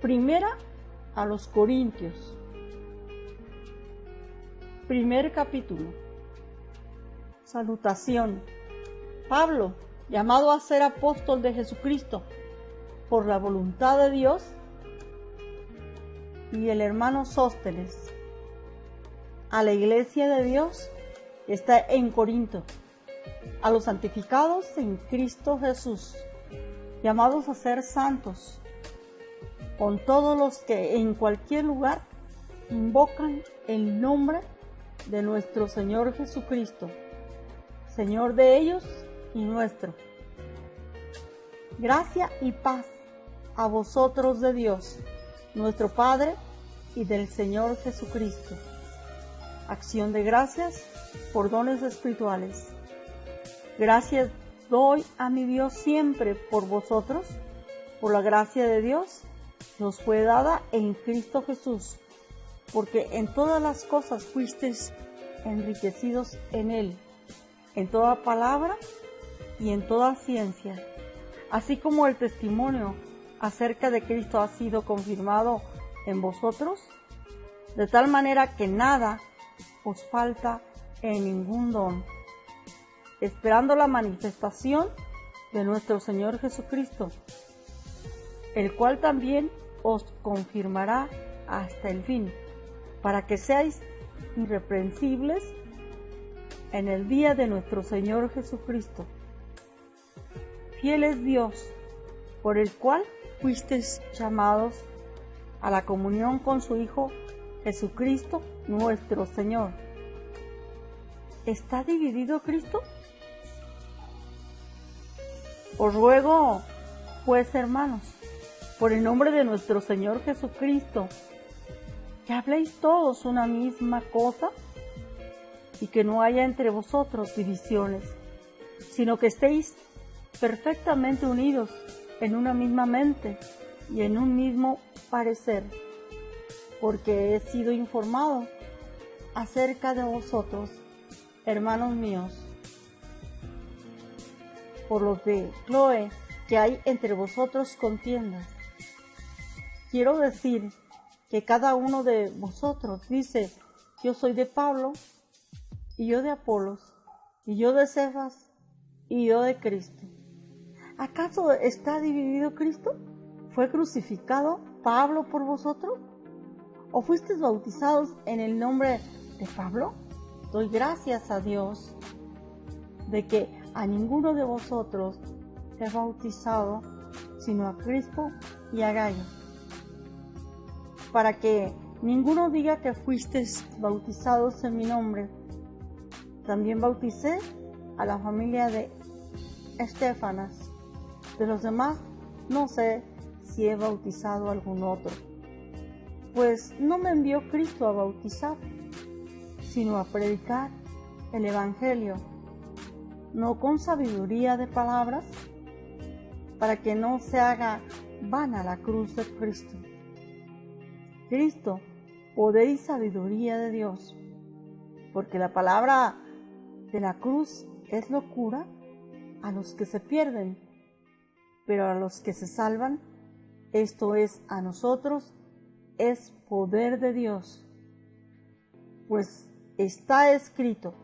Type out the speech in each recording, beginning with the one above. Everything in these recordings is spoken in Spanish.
Primera a los Corintios. Primer capítulo. Salutación. Pablo, llamado a ser apóstol de Jesucristo por la voluntad de Dios, y el hermano Sóstenes, a la iglesia de Dios que está en Corinto, a los santificados en Cristo Jesús, llamados a ser santos, con todos los que en cualquier lugar invocan el nombre de nuestro Señor Jesucristo, Señor de ellos y nuestro. Gracia y paz a vosotros de Dios, nuestro Padre, y del Señor Jesucristo. Acción de gracias por dones espirituales. Gracias doy a mi Dios siempre por vosotros, por la gracia de Dios que os fue dada en Cristo Jesús, porque en todas las cosas fuisteis enriquecidos en Él, en toda palabra y en toda ciencia, así como el testimonio acerca de Cristo ha sido confirmado en vosotros, de tal manera que nada os falta en ningún don, esperando la manifestación de nuestro Señor Jesucristo, el cual también os confirmará hasta el fin, para que seáis irreprensibles en el día de nuestro Señor Jesucristo. Fiel es Dios, por el cual fuisteis llamados a la comunión con su Hijo Jesucristo nuestro Señor. ¿Está dividido Cristo? Os ruego, pues, hermanos, por el nombre de nuestro Señor Jesucristo, que habléis todos una misma cosa y que no haya entre vosotros divisiones, sino que estéis perfectamente unidos en una misma mente y en un mismo parecer, porque he sido informado acerca de vosotros, hermanos míos, por los de Cloé, que hay entre vosotros contiendas. Quiero decir que cada uno de vosotros dice: yo soy de Pablo, y yo de Apolos, y yo de Cefas, y yo de Cristo. ¿Acaso está dividido Cristo? ¿Fue crucificado Pablo por vosotros? ¿O fuisteis bautizados en el nombre de Pablo? Doy gracias a Dios de que a ninguno de vosotros he bautizado, sino a Crispo y a Gayo, para que ninguno diga que fuisteis bautizados en mi nombre. También bauticé a la familia de Estéfanas. De los demás no sé si he bautizado a algún otro, pues no me envió Cristo a bautizar, sino a predicar el Evangelio, no con sabiduría de palabras, para que no se haga vana la cruz de Cristo. Cristo, poder y sabiduría de Dios, porque la palabra de la cruz es locura a los que se pierden, pero a los que se salvan, esto es, a nosotros, es poder de Dios. Pues está escrito: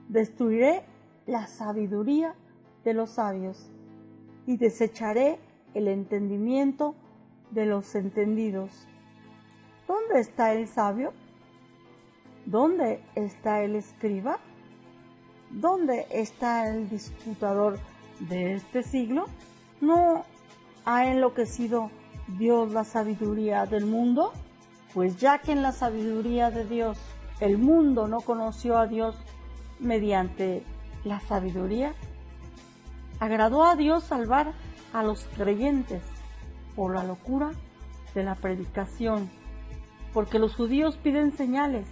destruiré la sabiduría de los sabios y desecharé el entendimiento de los entendidos. ¿Dónde está el sabio? ¿Dónde está el escriba? ¿Dónde está el disputador de este siglo? ¿No ha enloquecido Dios la sabiduría del mundo? Pues ya que en la sabiduría de Dios el mundo no conoció a Dios mediante la sabiduría, agradó a Dios salvar a los creyentes por la locura de la predicación, porque los judíos piden señales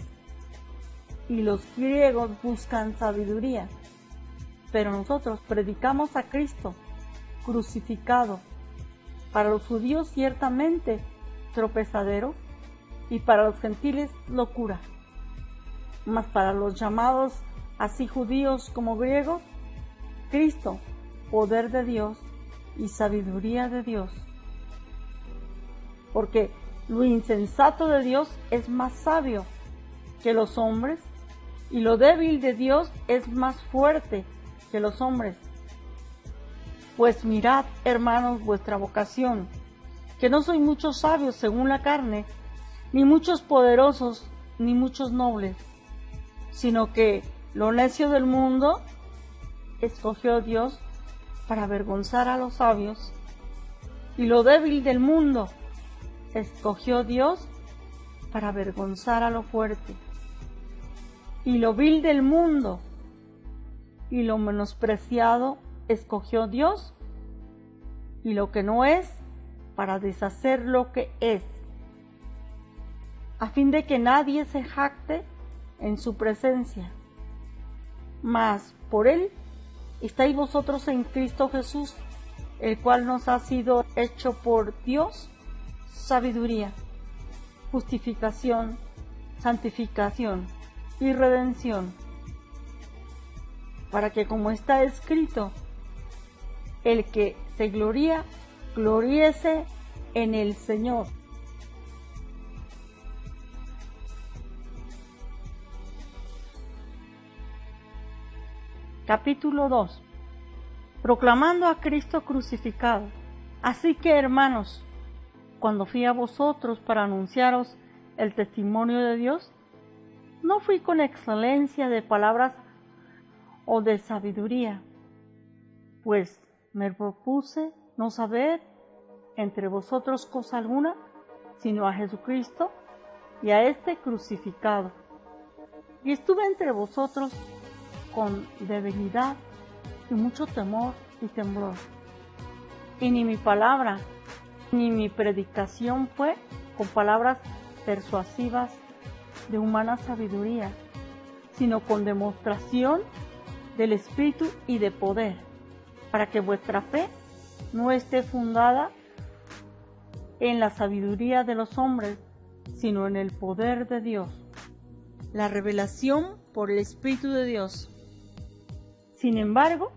y los griegos buscan sabiduría, pero nosotros predicamos a Cristo crucificado, para los judíos ciertamente tropezadero y para los gentiles locura, mas para los llamados así judíos como griegos, Cristo, poder de Dios y sabiduría de Dios. porque lo insensato de Dios es más sabio que los hombres, y lo débil de Dios es más fuerte que los hombres. Pues mirad, hermanos, vuestra vocación, que no sois muchos sabios según la carne, ni muchos poderosos, ni muchos nobles, sino que lo necio del mundo escogió Dios para avergonzar a los sabios, y lo débil del mundo escogió Dios para avergonzar a lo fuerte, y lo vil del mundo y lo menospreciado escogió Dios, y lo que no es, para deshacer lo que es, a fin de que nadie se jacte en su presencia. Mas por él estáis vosotros en Cristo Jesús, el cual nos ha sido hecho por Dios sabiduría, justificación, santificación y redención, para que, como está escrito, el que se gloría, gloríese en el Señor. Capítulo 2. Proclamando a Cristo crucificado. Así que, hermanos, cuando fui a vosotros para anunciaros el testimonio de Dios, no fui con excelencia de palabras o de sabiduría, pues me propuse no saber entre vosotros cosa alguna, sino a Jesucristo y a este crucificado. Y estuve entre vosotros con debilidad y mucho temor y temblor. Y ni mi palabra ni mi predicación fue con palabras persuasivas de humana sabiduría, sino con demostración del Espíritu y de poder, para que vuestra fe no esté fundada en la sabiduría de los hombres, sino en el poder de Dios. La revelación por el Espíritu de Dios. Sin embargo,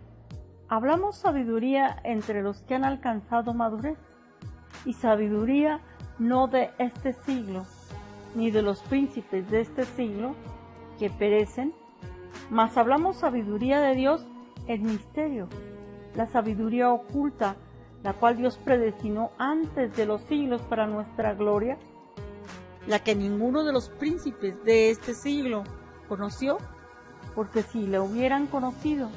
hablamos sabiduría entre los que han alcanzado madurez, y sabiduría no de este siglo, ni de los príncipes de este siglo que perecen, mas hablamos sabiduría de Dios en misterio, la sabiduría oculta, la cual Dios predestinó antes de los siglos para nuestra gloria, la que ninguno de los príncipes de este siglo conoció, porque si la hubieran conocido,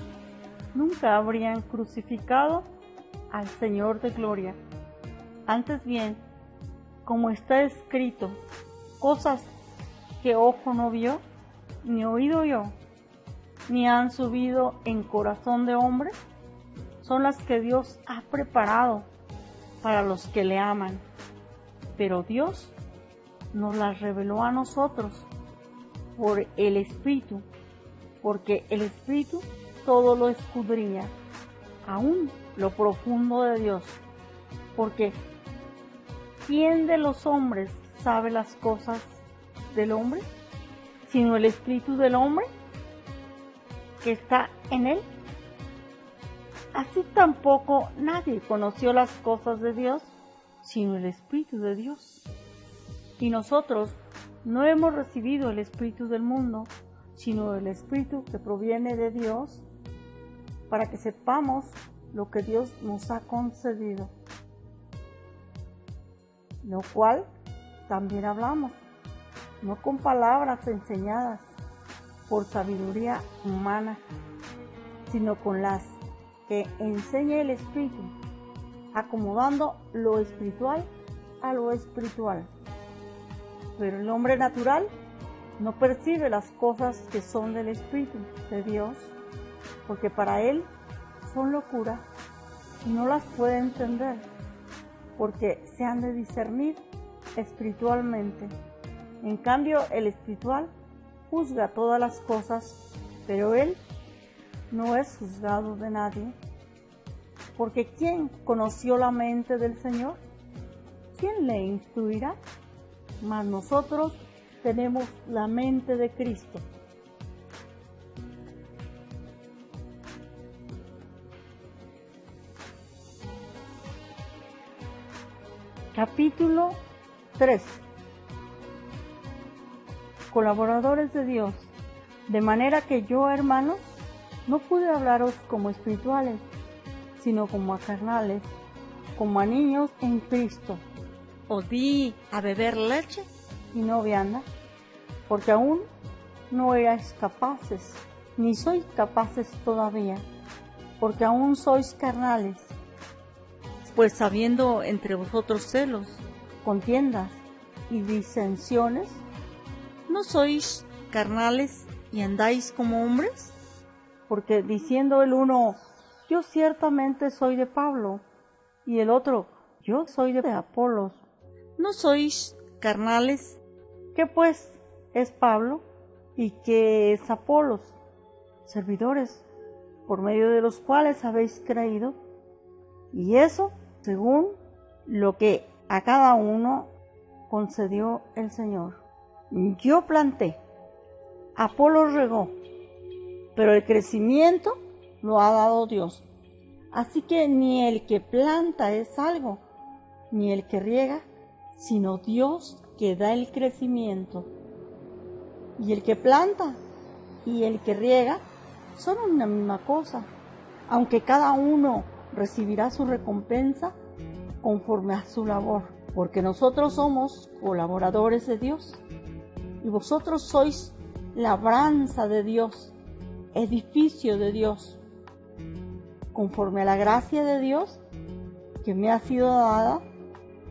nunca habrían crucificado al Señor de gloria. Antes bien, como está escrito, cosas que ojo no vio, ni oído oyó, ni han subido en corazón de hombre, son las que Dios ha preparado para los que le aman. Pero Dios nos las reveló a nosotros por el Espíritu, porque el Espíritu todo lo escudriña, aún lo profundo de Dios, porque ¿quién de los hombres sabe las cosas del hombre, sino el Espíritu del hombre que está en él? Así tampoco nadie conoció las cosas de Dios, sino el Espíritu de Dios. Y nosotros no hemos recibido el Espíritu del mundo, sino el Espíritu que proviene de Dios, para que sepamos lo que Dios nos ha concedido, lo cual también hablamos, no con palabras enseñadas por sabiduría humana, sino con las que enseña el Espíritu, acomodando lo espiritual a lo espiritual. Pero el hombre natural no percibe las cosas que son del Espíritu de Dios, porque para él son locura y no las puede entender, porque se han de discernir espiritualmente. En cambio, el espiritual juzga todas las cosas, pero él no es juzgado de nadie. Porque ¿quién conoció la mente del Señor? ¿Quién le instruirá? Mas nosotros tenemos la mente de Cristo. Capítulo 3. Colaboradores de Dios, de manera que yo, hermanos, no pude hablaros como espirituales, sino como a carnales, como a niños en Cristo. Os di a beber leche y no vianda, porque aún no erais capaces, ni sois capaces todavía, porque aún sois carnales. Pues habiendo entre vosotros celos, contiendas y disensiones, ¿no sois carnales y andáis como hombres? Porque diciendo el uno, yo ciertamente soy de Pablo, y el otro, yo soy de Apolos, ¿no sois carnales? ¿Qué pues es Pablo y qué es Apolos? Servidores, por medio de los cuales habéis creído, y eso según lo que a cada uno concedió el Señor. Yo planté, Apolos regó, pero el crecimiento lo ha dado Dios. Así que ni el que planta es algo, ni el que riega, sino Dios que da el crecimiento. Y el que planta y el que riega son una misma cosa, aunque cada uno recibirá su recompensa conforme a su labor, porque nosotros somos colaboradores de Dios, y vosotros sois labranza de Dios, edificio de Dios, conforme a la gracia de Dios que me ha sido dada.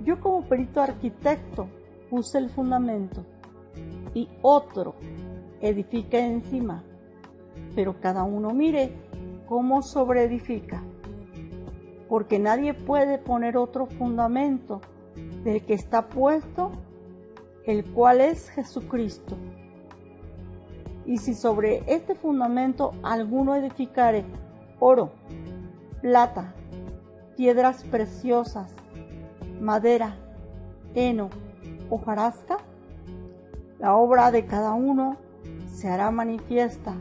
Yo como perito arquitecto puse el fundamento, y otro edifica encima, pero cada uno mire cómo sobreedifica, porque nadie puede poner otro fundamento del que está puesto, el cual es Jesucristo. Y si sobre este fundamento alguno edificare oro, plata, piedras preciosas, madera, heno, hojarasca, la obra de cada uno se hará manifiesta,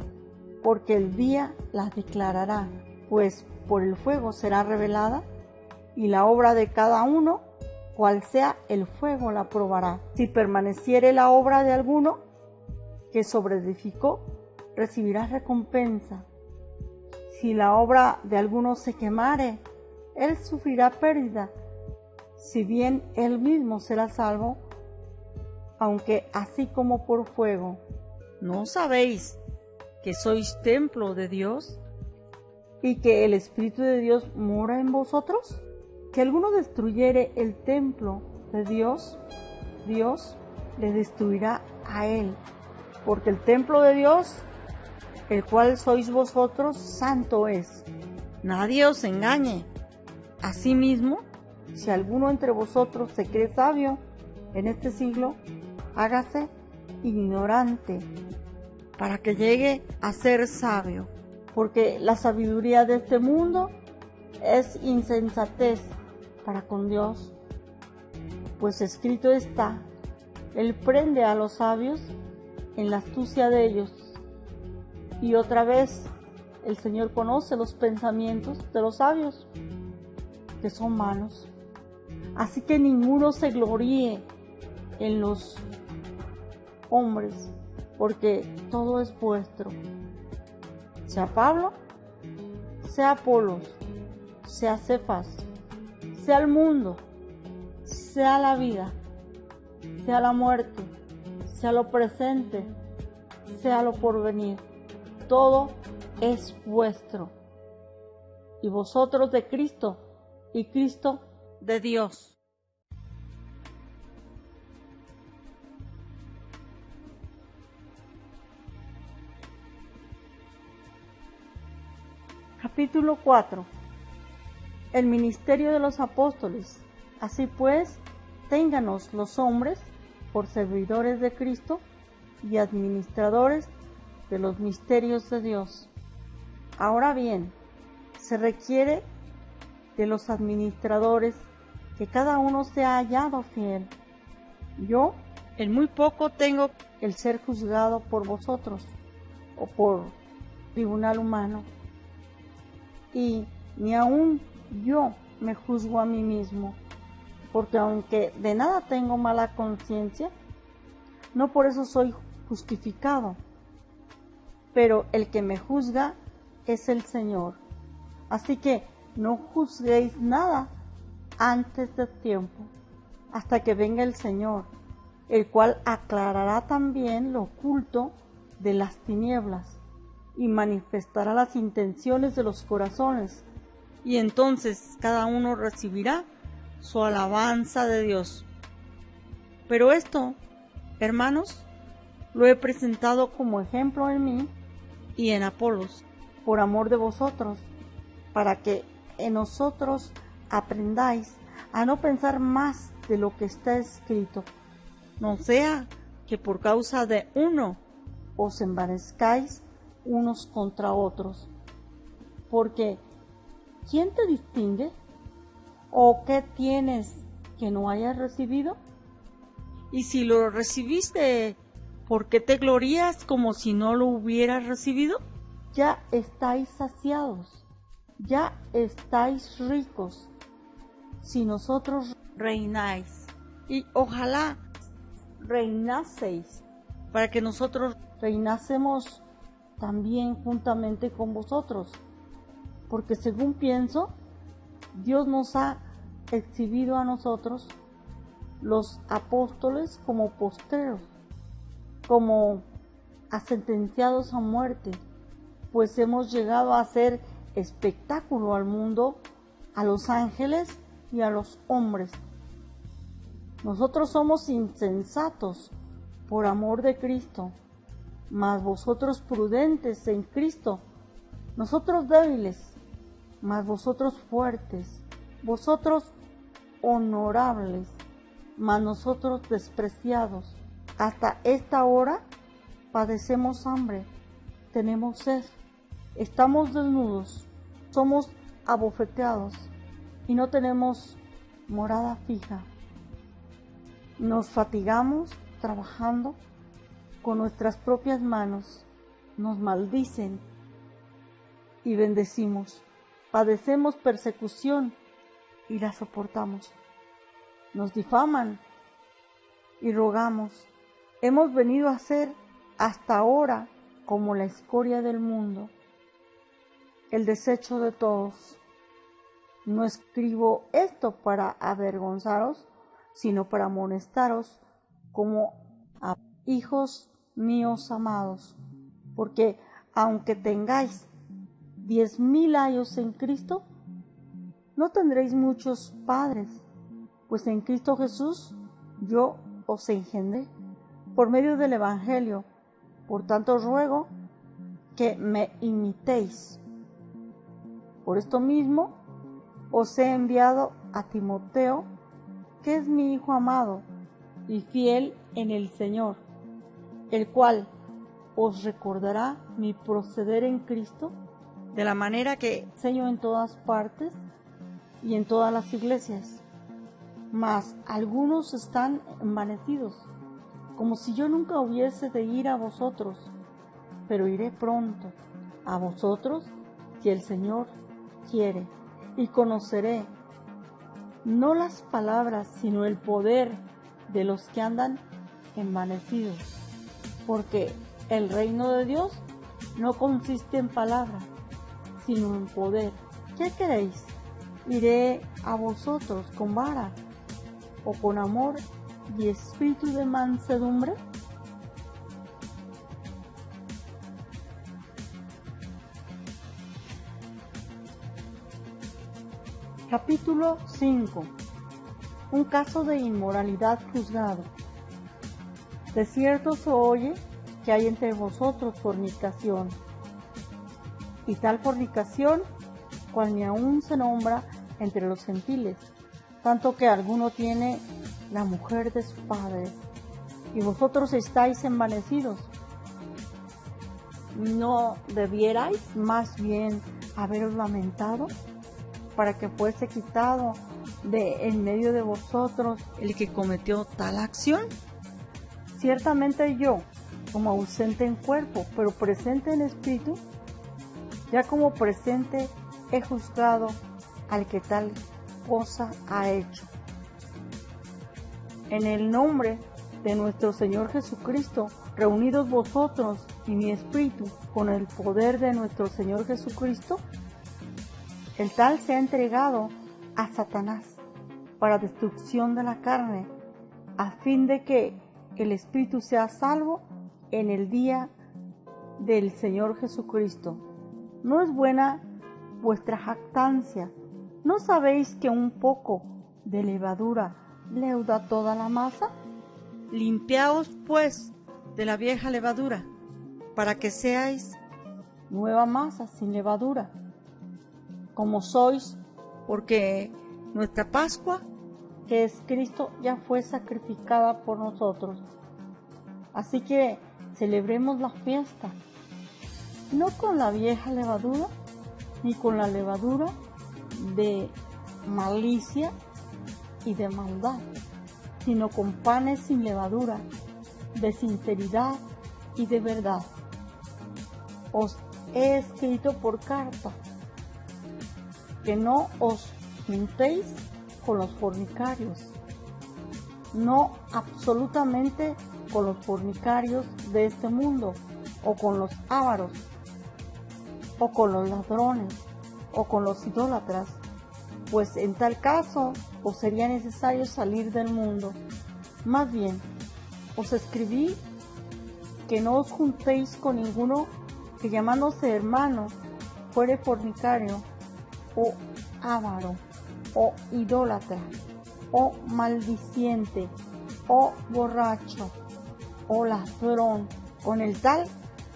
porque el día la declarará, pues por el fuego será revelada, y la obra de cada uno, cual sea el fuego, la probará. Si permaneciere la obra de alguno que sobreedificó, recibirá recompensa. Si la obra de alguno se quemare, él sufrirá pérdida, si bien él mismo será salvo, aunque así como por fuego. ¿No sabéis que sois templo de Dios y que el Espíritu de Dios mora en vosotros? Si alguno destruyere el templo de Dios, Dios le destruirá a él, porque el templo de Dios, el cual sois vosotros, santo es. Nadie os engañe. Asimismo, si alguno entre vosotros se cree sabio en este siglo, hágase ignorante, para que llegue a ser sabio, porque la sabiduría de este mundo es insensatez para con Dios, pues escrito está, Él prende a los sabios en la astucia de ellos. Y otra vez, el Señor conoce los pensamientos de los sabios, que son malos. Así que ninguno se gloríe en los hombres, porque todo es vuestro, sea Pablo, sea Apolos, sea Cefas, sea el mundo, sea la vida, sea la muerte, sea lo presente, sea lo porvenir, todo es vuestro, y vosotros de Cristo, y Cristo de Dios. Capítulo 4. El ministerio de los apóstoles. Así pues, ténganos los hombres por servidores de Cristo y administradores de los misterios de Dios. Ahora bien, se requiere de los administradores que cada uno sea hallado fiel. Yo, en muy poco tengo el ser juzgado por vosotros o por tribunal humano, y ni aun yo me juzgo a mí mismo, porque aunque de nada tengo mala conciencia, no por eso soy justificado, pero el que me juzga es el Señor. Así que no juzguéis nada antes de tiempo, hasta que venga el Señor, el cual aclarará también lo oculto de las tinieblas y manifestará las intenciones de los corazones, y entonces cada uno recibirá su alabanza de Dios. Pero esto, hermanos, lo he presentado como ejemplo en mí y en Apolos, por amor de vosotros, para que en nosotros aprendáis a no pensar más de lo que está escrito, no sea que por causa de uno os envanezcáis unos contra otros. Porque ¿quién te distingue? ¿O qué tienes que no hayas recibido? Y si lo recibiste, ¿por qué te glorías como si no lo hubieras recibido? Ya estáis saciados, ya estáis ricos, si nosotros reináis. Y ojalá reinaseis, para que nosotros reinásemos también juntamente con vosotros. Porque según pienso, Dios nos ha exhibido a nosotros, los apóstoles, como postreros, como a sentenciados a muerte, pues hemos llegado a hacer espectáculo al mundo, a los ángeles y a los hombres. Nosotros somos insensatos por amor de Cristo, mas vosotros prudentes en Cristo, nosotros débiles, mas vosotros fuertes, vosotros honorables, mas nosotros despreciados. Hasta esta hora padecemos hambre, tenemos sed, estamos desnudos, somos abofeteados y no tenemos morada fija. Nos fatigamos trabajando con nuestras propias manos, nos maldicen y bendecimos. Padecemos persecución y la soportamos. Nos difaman y rogamos. Hemos venido a ser hasta ahora como la escoria del mundo, el desecho de todos. No escribo esto para avergonzaros, sino para amonestaros como a hijos míos amados. Porque aunque tengáis 10,000 años en Cristo, no tendréis muchos padres, pues en Cristo Jesús yo os engendré por medio del Evangelio. Por tanto os ruego que me imitéis. Por esto mismo os he enviado a Timoteo, que es mi hijo amado y fiel en el Señor, el cual os recordará mi proceder en Cristo, de la manera que enseño en todas partes y en todas las iglesias. Mas algunos están envanecidos, como si yo nunca hubiese de ir a vosotros, pero iré pronto a vosotros si el Señor quiere, y conoceré no las palabras, sino el poder de los que andan envanecidos, porque el reino de Dios no consiste en palabras, sino en poder. ¿Qué queréis? ¿Iré a vosotros con vara o con amor y espíritu de mansedumbre? Capítulo 5. Un caso de inmoralidad juzgado. De cierto se oye que hay entre vosotros fornicación, y tal fornicación cual ni aún se nombra entre los gentiles, tanto que alguno tiene la mujer de su padre, y vosotros estáis envanecidos. ¿No debierais más bien haberos lamentado para que fuese quitado de en medio de vosotros el que cometió tal acción? Ciertamente yo, como ausente en cuerpo, pero presente en espíritu, ya como presente he juzgado al que tal cosa ha hecho. en el nombre de nuestro Señor Jesucristo, reunidos vosotros y mi espíritu con el poder de nuestro Señor Jesucristo, el tal se ha entregado a Satanás para destrucción de la carne, a fin de que el espíritu sea salvo en el día del Señor Jesucristo. ¿No es buena vuestra jactancia? ¿No sabéis que un poco de levadura leuda toda la masa? Limpiaos, pues, de la vieja levadura, para que seáis nueva masa sin levadura, como sois, porque nuestra Pascua, que es Cristo, ya fue sacrificada por nosotros. Así que celebremos la fiesta, no con la vieja levadura, ni con la levadura de malicia y de maldad, sino con panes sin levadura, de sinceridad y de verdad. Os he escrito por carta que no os juntéis con los fornicarios, no absolutamente con los fornicarios de este mundo, o con los ávaros, o con los ladrones, o con los idólatras, pues en tal caso os sería necesario salir del mundo. Más bien, os escribí que no os juntéis con ninguno que llamándose hermano fuere fornicario, o avaro, o idólatra, o maldiciente, o borracho, o ladrón. Con el tal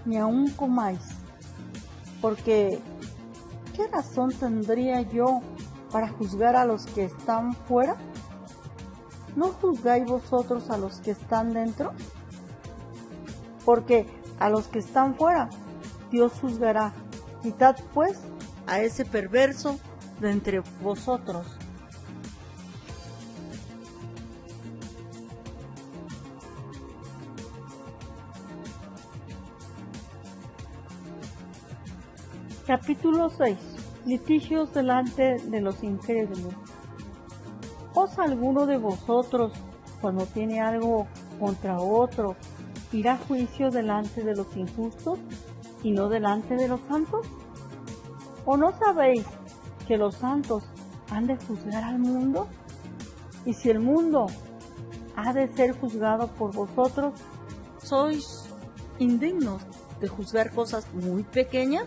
ni aun comáis, porque ¿qué razón tendría yo para juzgar a los que están fuera? ¿No juzgáis vosotros a los que están dentro? Porque a los que están fuera Dios juzgará. Quitad pues a ese perverso de entre vosotros. Capítulo 6. Litigios delante de los incrédulos. ¿Os alguno de vosotros, cuando tiene algo contra otro, irá a juicio delante de los injustos y no delante de los santos? ¿O no sabéis que los santos han de juzgar al mundo? Y si el mundo ha de ser juzgado por vosotros, ¿sois indignos de juzgar cosas muy pequeñas?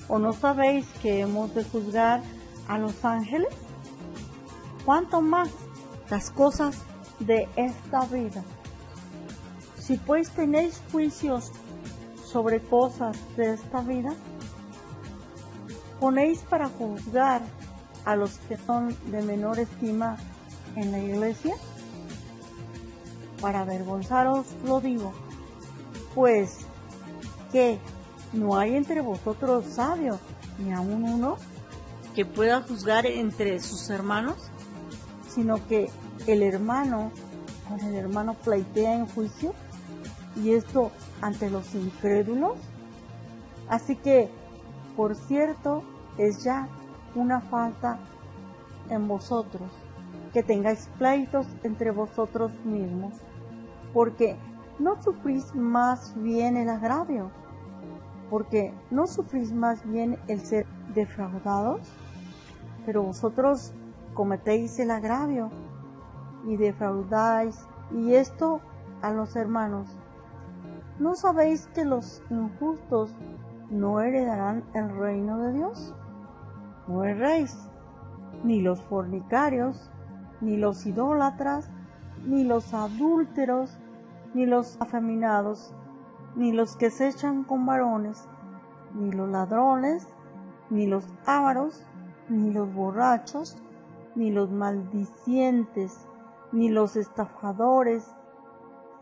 ¿O no sabéis que hemos de juzgar a los ángeles? ¿Cuánto más las cosas de esta vida? Si pues tenéis juicios sobre cosas de esta vida, ponéis para juzgar a los que son de menor estima en la iglesia. Para avergonzaros lo digo, pues que no hay entre vosotros sabio, ni aun uno, que pueda juzgar entre sus hermanos, sino que el hermano con el hermano pleitea en juicio, y esto ante los incrédulos. Así que, por cierto, es ya una falta en vosotros que tengáis pleitos entre vosotros mismos, porque no sufrís más bien el agravio, porque no sufrís más bien el ser defraudados, pero vosotros cometéis el agravio y defraudáis, y esto a los hermanos. ¿No sabéis que los injustos no heredarán el reino de Dios? No erréis, ni los fornicarios, ni los idólatras, ni los adúlteros, ni los afeminados, ni los que se echan con varones, ni los ladrones, ni los ávaros, ni los borrachos, ni los maldicientes, ni los estafadores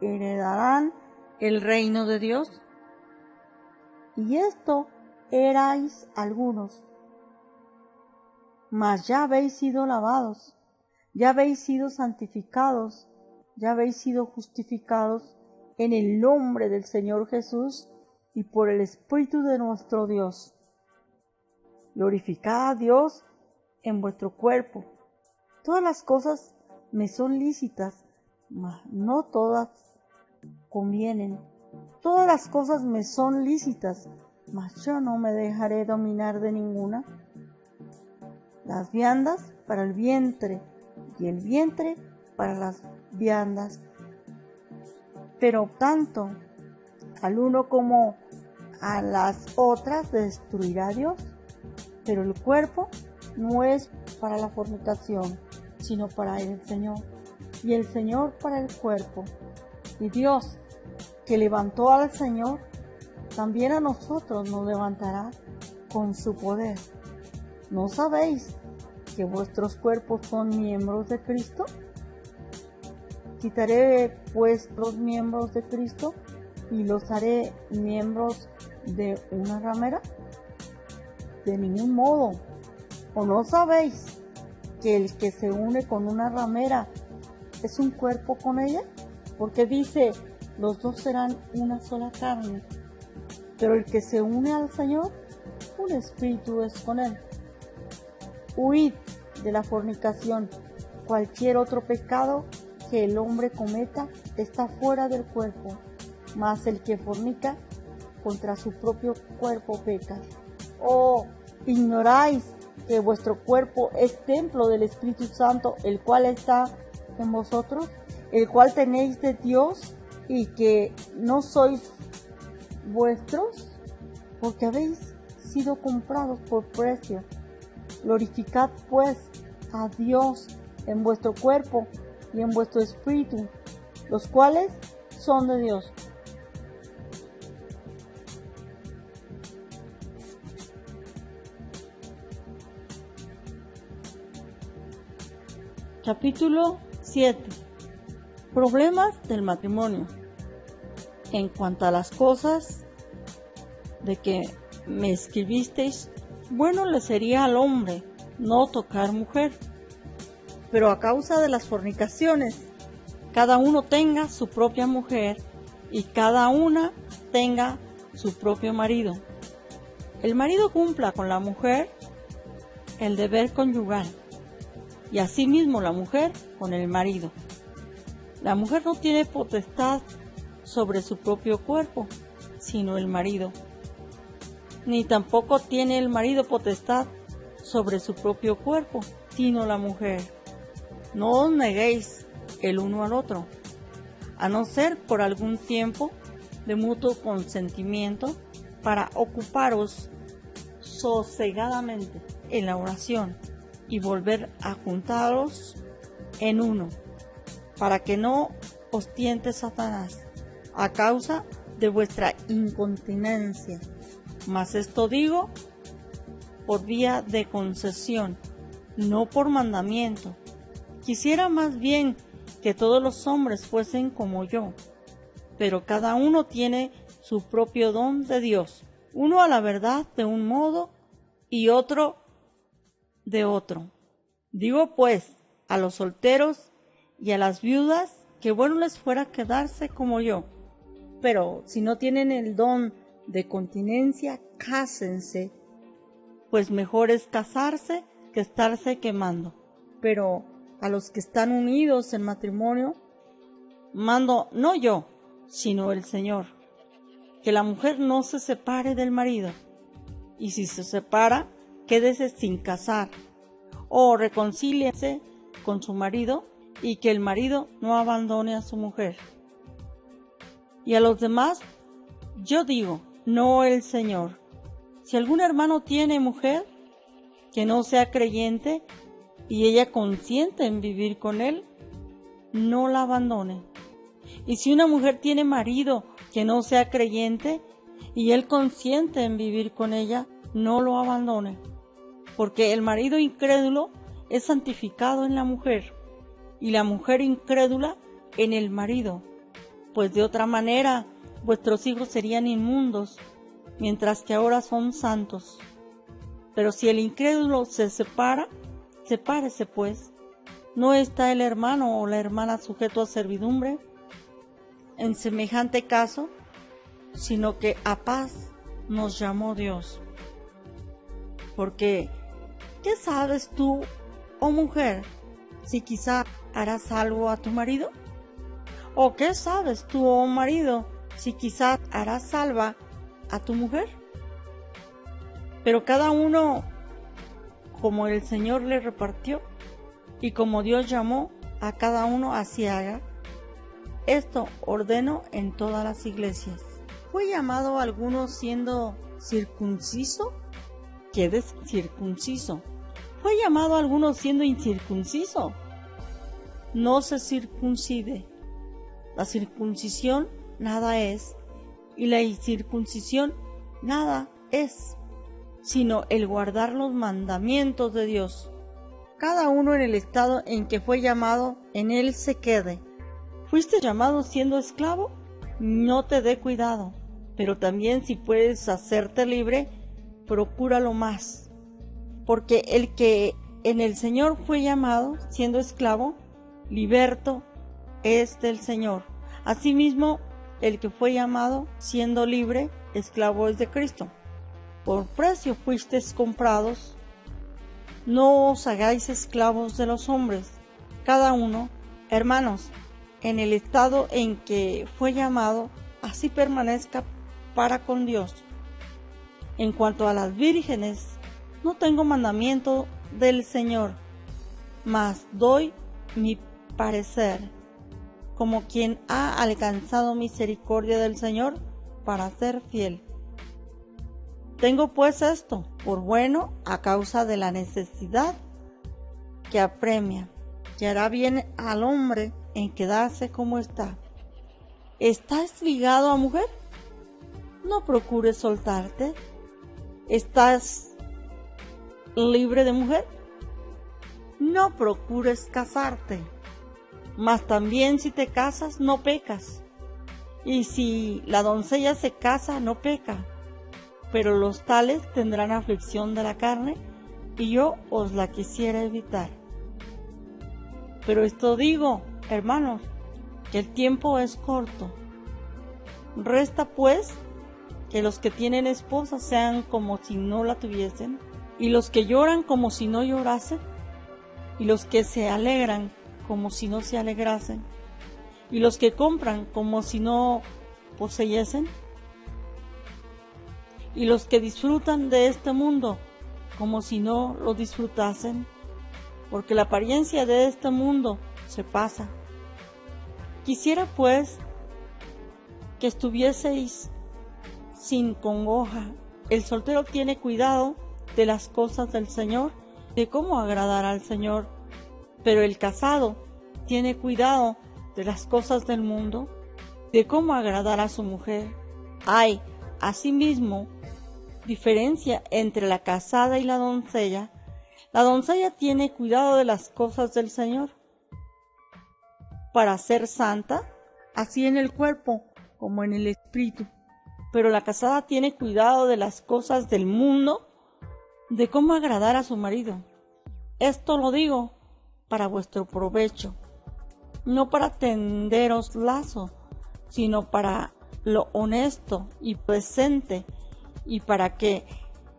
heredarán el reino de Dios. Y esto erais algunos, mas ya habéis sido lavados, ya habéis sido santificados, ya habéis sido justificados en el nombre del Señor Jesús y por el Espíritu de nuestro Dios. Glorificad a Dios en vuestro cuerpo. Todas las cosas me son lícitas, mas no todas convienen. Todas las cosas me son lícitas, mas yo no me dejaré dominar de ninguna. Las viandas para el vientre y el vientre para las viandas. Pero tanto al uno como a las otras destruirá Dios. Pero el cuerpo no es para la fornicación, sino para el Señor, y el Señor para el cuerpo. Y Dios, que levantó al Señor, también a nosotros nos levantará con su poder. ¿No sabéis que vuestros cuerpos son miembros de Cristo? Quitaré pues los miembros de Cristo y los haré miembros de una ramera. De ningún modo. ¿O no sabéis que el que se une con una ramera es un cuerpo con ella? Porque dice, los dos serán una sola carne. Pero el que se une al Señor, un espíritu es con él. Huid de la fornicación. Cualquier otro pecado que el hombre cometa está fuera del cuerpo, mas el que fornica contra su propio cuerpo peca. ¿O ignoráis que vuestro cuerpo es templo del Espíritu Santo, el cual está en vosotros, el cual tenéis de Dios, y que no sois vuestros? Porque habéis sido comprados por precio. Glorificad pues a Dios en vuestro cuerpo y en vuestro espíritu, los cuales son de Dios. Capítulo 7. Problemas del matrimonio. En cuanto a las cosas de que me escribisteis, bueno le sería al hombre no tocar mujer, pero a causa de las fornicaciones, cada uno tenga su propia mujer y cada una tenga su propio marido. El marido cumpla con la mujer el deber conyugal, y asimismo la mujer con el marido. La mujer no tiene potestad sobre su propio cuerpo, sino el marido. Ni tampoco tiene el marido potestad sobre su propio cuerpo, sino la mujer. No os neguéis el uno al otro, a no ser por algún tiempo de mutuo consentimiento, para ocuparos sosegadamente en la oración y volver a juntaros en uno, para que no os tiente Satanás a causa de vuestra incontinencia. Mas esto digo por vía de concesión, no por mandamiento. Quisiera más bien que todos los hombres fuesen como yo, pero cada uno tiene su propio don de Dios, uno a la verdad de un modo y otro de otro. Digo pues a los solteros y a las viudas que bueno les fuera quedarse como yo, pero si no tienen el don de continencia, cásense, pues mejor es casarse que estarse quemando. Pero a los que están unidos en matrimonio, mando no yo, sino el Señor, que la mujer no se separe del marido, y si se separa, quédese sin casar, o reconcíliese con su marido, y que el marido no abandone a su mujer. Y a los demás, yo digo, no el Señor. Si algún hermano tiene mujer que no sea creyente, y ella consiente en vivir con él, no la abandone. Y si una mujer tiene marido que no sea creyente, y él consiente en vivir con ella, no lo abandone. Porque el marido incrédulo es santificado en la mujer, y la mujer incrédula en el marido. Pues de otra manera vuestros hijos serían inmundos, mientras que ahora son santos. Pero si el incrédulo se separa, sepárese pues. ¿No está el hermano o la hermana sujeto a servidumbre en semejante caso? Sino que a paz nos llamó Dios. Porque, ¿qué sabes tú, oh mujer, si quizá harás algo a tu marido? ¿O qué sabes tú, oh marido, si quizás harás salva a tu mujer? Pero cada uno como el Señor le repartió y como Dios llamó a cada uno, así haga. Esto ordeno en todas las iglesias. ¿Fue llamado alguno siendo circunciso? Quede circunciso. ¿Fue llamado alguno siendo incircunciso? No se circuncide. La circuncisión nada es, y la incircuncisión nada es, sino el guardar los mandamientos de Dios. Cada uno en el estado en que fue llamado, en él se quede. ¿Fuiste llamado siendo esclavo? No te dé cuidado, pero también si puedes hacerte libre, procúralo más. Porque el que en el Señor fue llamado siendo esclavo, liberto es del Señor. Asimismo, el que fue llamado siendo libre, esclavo es de Cristo. Por precio fuisteis comprados. No os hagáis esclavos de los hombres. Cada uno, hermanos, en el estado en que fue llamado, así permanezca para con Dios. En cuanto a las vírgenes, no tengo mandamiento del Señor, mas doy mi parecer, como quien ha alcanzado misericordia del Señor para ser fiel. Tengo pues esto por bueno a causa de la necesidad que apremia, que hará bien al hombre en quedarse como está. ¿Estás ligado a mujer? No procures soltarte. ¿Estás libre de mujer? No procures casarte. Mas también si te casas, no pecas. Y si la doncella se casa, no peca. Pero los tales tendrán aflicción de la carne, y yo os la quisiera evitar. Pero esto digo, hermanos, que el tiempo es corto. Resta pues que los que tienen esposa sean como si no la tuviesen, y los que lloran como si no llorasen, y los que se alegran como si no se alegrasen, y los que compran como si no poseyesen, y los que disfrutan de este mundo como si no lo disfrutasen, porque la apariencia de este mundo se pasa. Quisiera pues que estuvieseis sin congoja. El soltero tiene cuidado de las cosas del Señor, de cómo agradar al Señor, pero el casado tiene cuidado de las cosas del mundo, de cómo agradar a su mujer. Hay, asimismo, diferencia entre la casada y la doncella. La doncella tiene cuidado de las cosas del Señor para ser santa, así en el cuerpo como en el espíritu. Pero la casada tiene cuidado de las cosas del mundo, de cómo agradar a su marido. Esto lo digo para vuestro provecho, no para tenderos lazo, sino para lo honesto y presente, y para que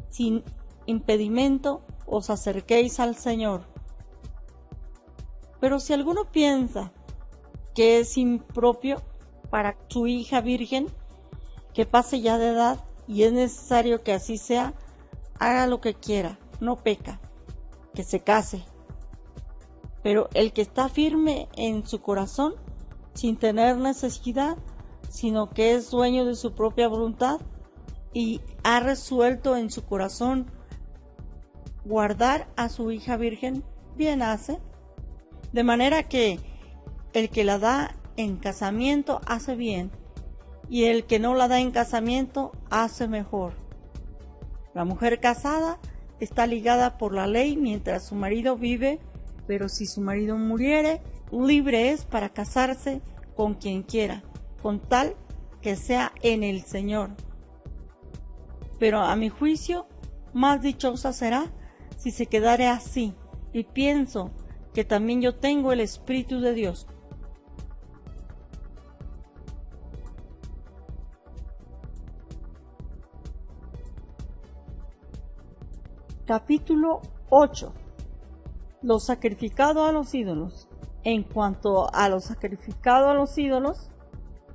sin impedimento os acerquéis al Señor. Pero si alguno piensa que es impropio para su hija virgen, que pase ya de edad, y es necesario que así sea, haga lo que quiera, no peca, que se case. Pero el que está firme en su corazón, sin tener necesidad, sino que es dueño de su propia voluntad, y ha resuelto en su corazón guardar a su hija virgen, bien hace. De manera que el que la da en casamiento hace bien, y el que no la da en casamiento hace mejor. La mujer casada está ligada por la ley mientras su marido vive, pero si su marido muriere, libre es para casarse con quien quiera, con tal que sea en el Señor. Pero a mi juicio, más dichosa será si se quedare así, y pienso que también yo tengo el Espíritu de Dios. Capítulo 8. Lo sacrificado a los ídolos. En cuanto a lo sacrificado a los ídolos,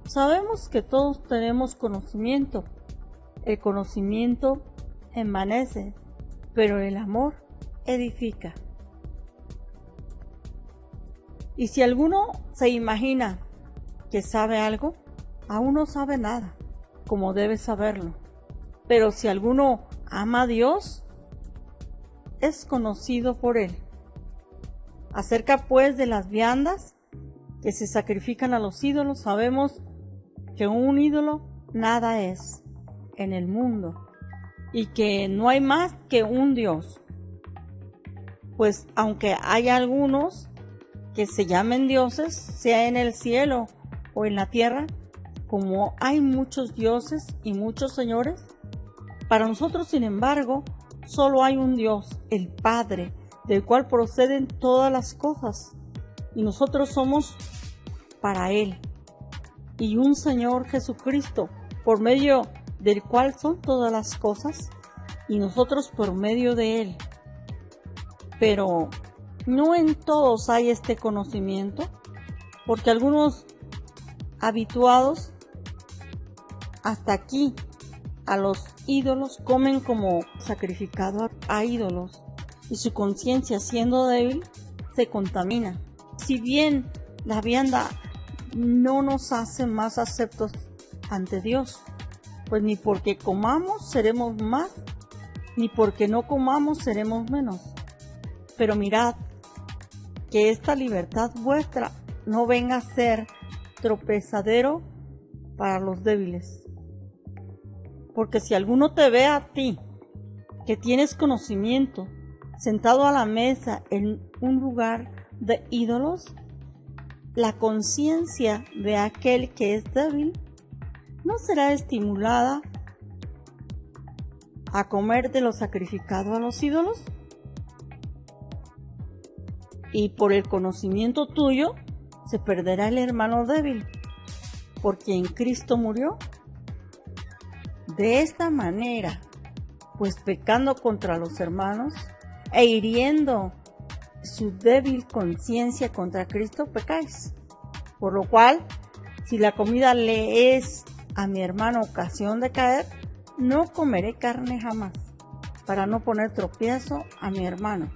sabemos que todos tenemos conocimiento. El conocimiento envanece, pero el amor edifica. Y si alguno se imagina que sabe algo, aún no sabe nada, como debe saberlo. Pero si alguno ama a Dios, es conocido por Él. Acerca pues de las viandas que se sacrifican a los ídolos, sabemos que un ídolo nada es en el mundo y que no hay más que un Dios. Pues aunque hay algunos que se llamen dioses, sea en el cielo o en la tierra, como hay muchos dioses y muchos señores, para nosotros, sin embargo, solo hay un Dios, el Padre, del cual proceden todas las cosas, y nosotros somos para Él, y un Señor Jesucristo, por medio del cual son todas las cosas, y nosotros por medio de Él. Pero no en todos hay este conocimiento, porque algunos habituados hasta aquí a los ídolos comen como sacrificado a ídolos, y su conciencia, siendo débil, se contamina. Si bien la vianda no nos hace más aceptos ante Dios, pues ni porque comamos seremos más, ni porque no comamos seremos menos. Pero mirad, que esta libertad vuestra no venga a ser tropezadero para los débiles. Porque si alguno te ve a ti, que tienes conocimiento, sentado a la mesa en un lugar de ídolos, la conciencia de aquel que es débil no será estimulada a comer de lo sacrificado a los ídolos. Y por el conocimiento tuyo se perderá el hermano débil, por quien Cristo murió. De esta manera, pues pecando contra los hermanos e hiriendo su débil conciencia contra Cristo, pecáis. Por lo cual, si la comida le es a mi hermano ocasión de caer, no comeré carne jamás, para no poner tropiezo a mi hermano.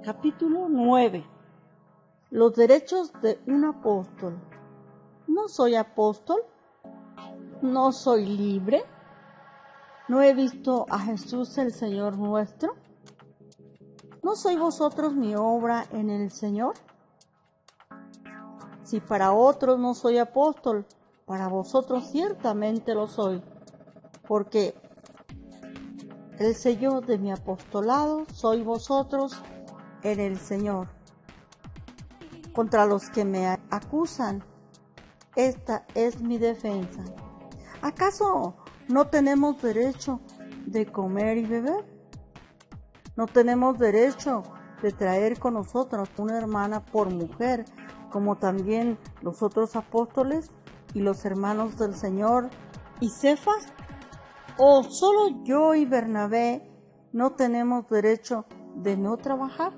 Capítulo 9. Los derechos de un apóstol. ¿No soy apóstol? ¿No soy libre? ¿No he visto a Jesús el Señor nuestro? ¿No sois vosotros mi obra en el Señor? Si para otros no soy apóstol, para vosotros ciertamente lo soy, porque el sello de mi apostolado sois vosotros en el Señor. Contra los que me acusan, esta es mi defensa. ¿Acaso no tenemos derecho de comer y beber? ¿No tenemos derecho de traer con nosotros una hermana por mujer, como también los otros apóstoles y los hermanos del Señor y Cefas? ¿O solo yo y Bernabé no tenemos derecho de no trabajar?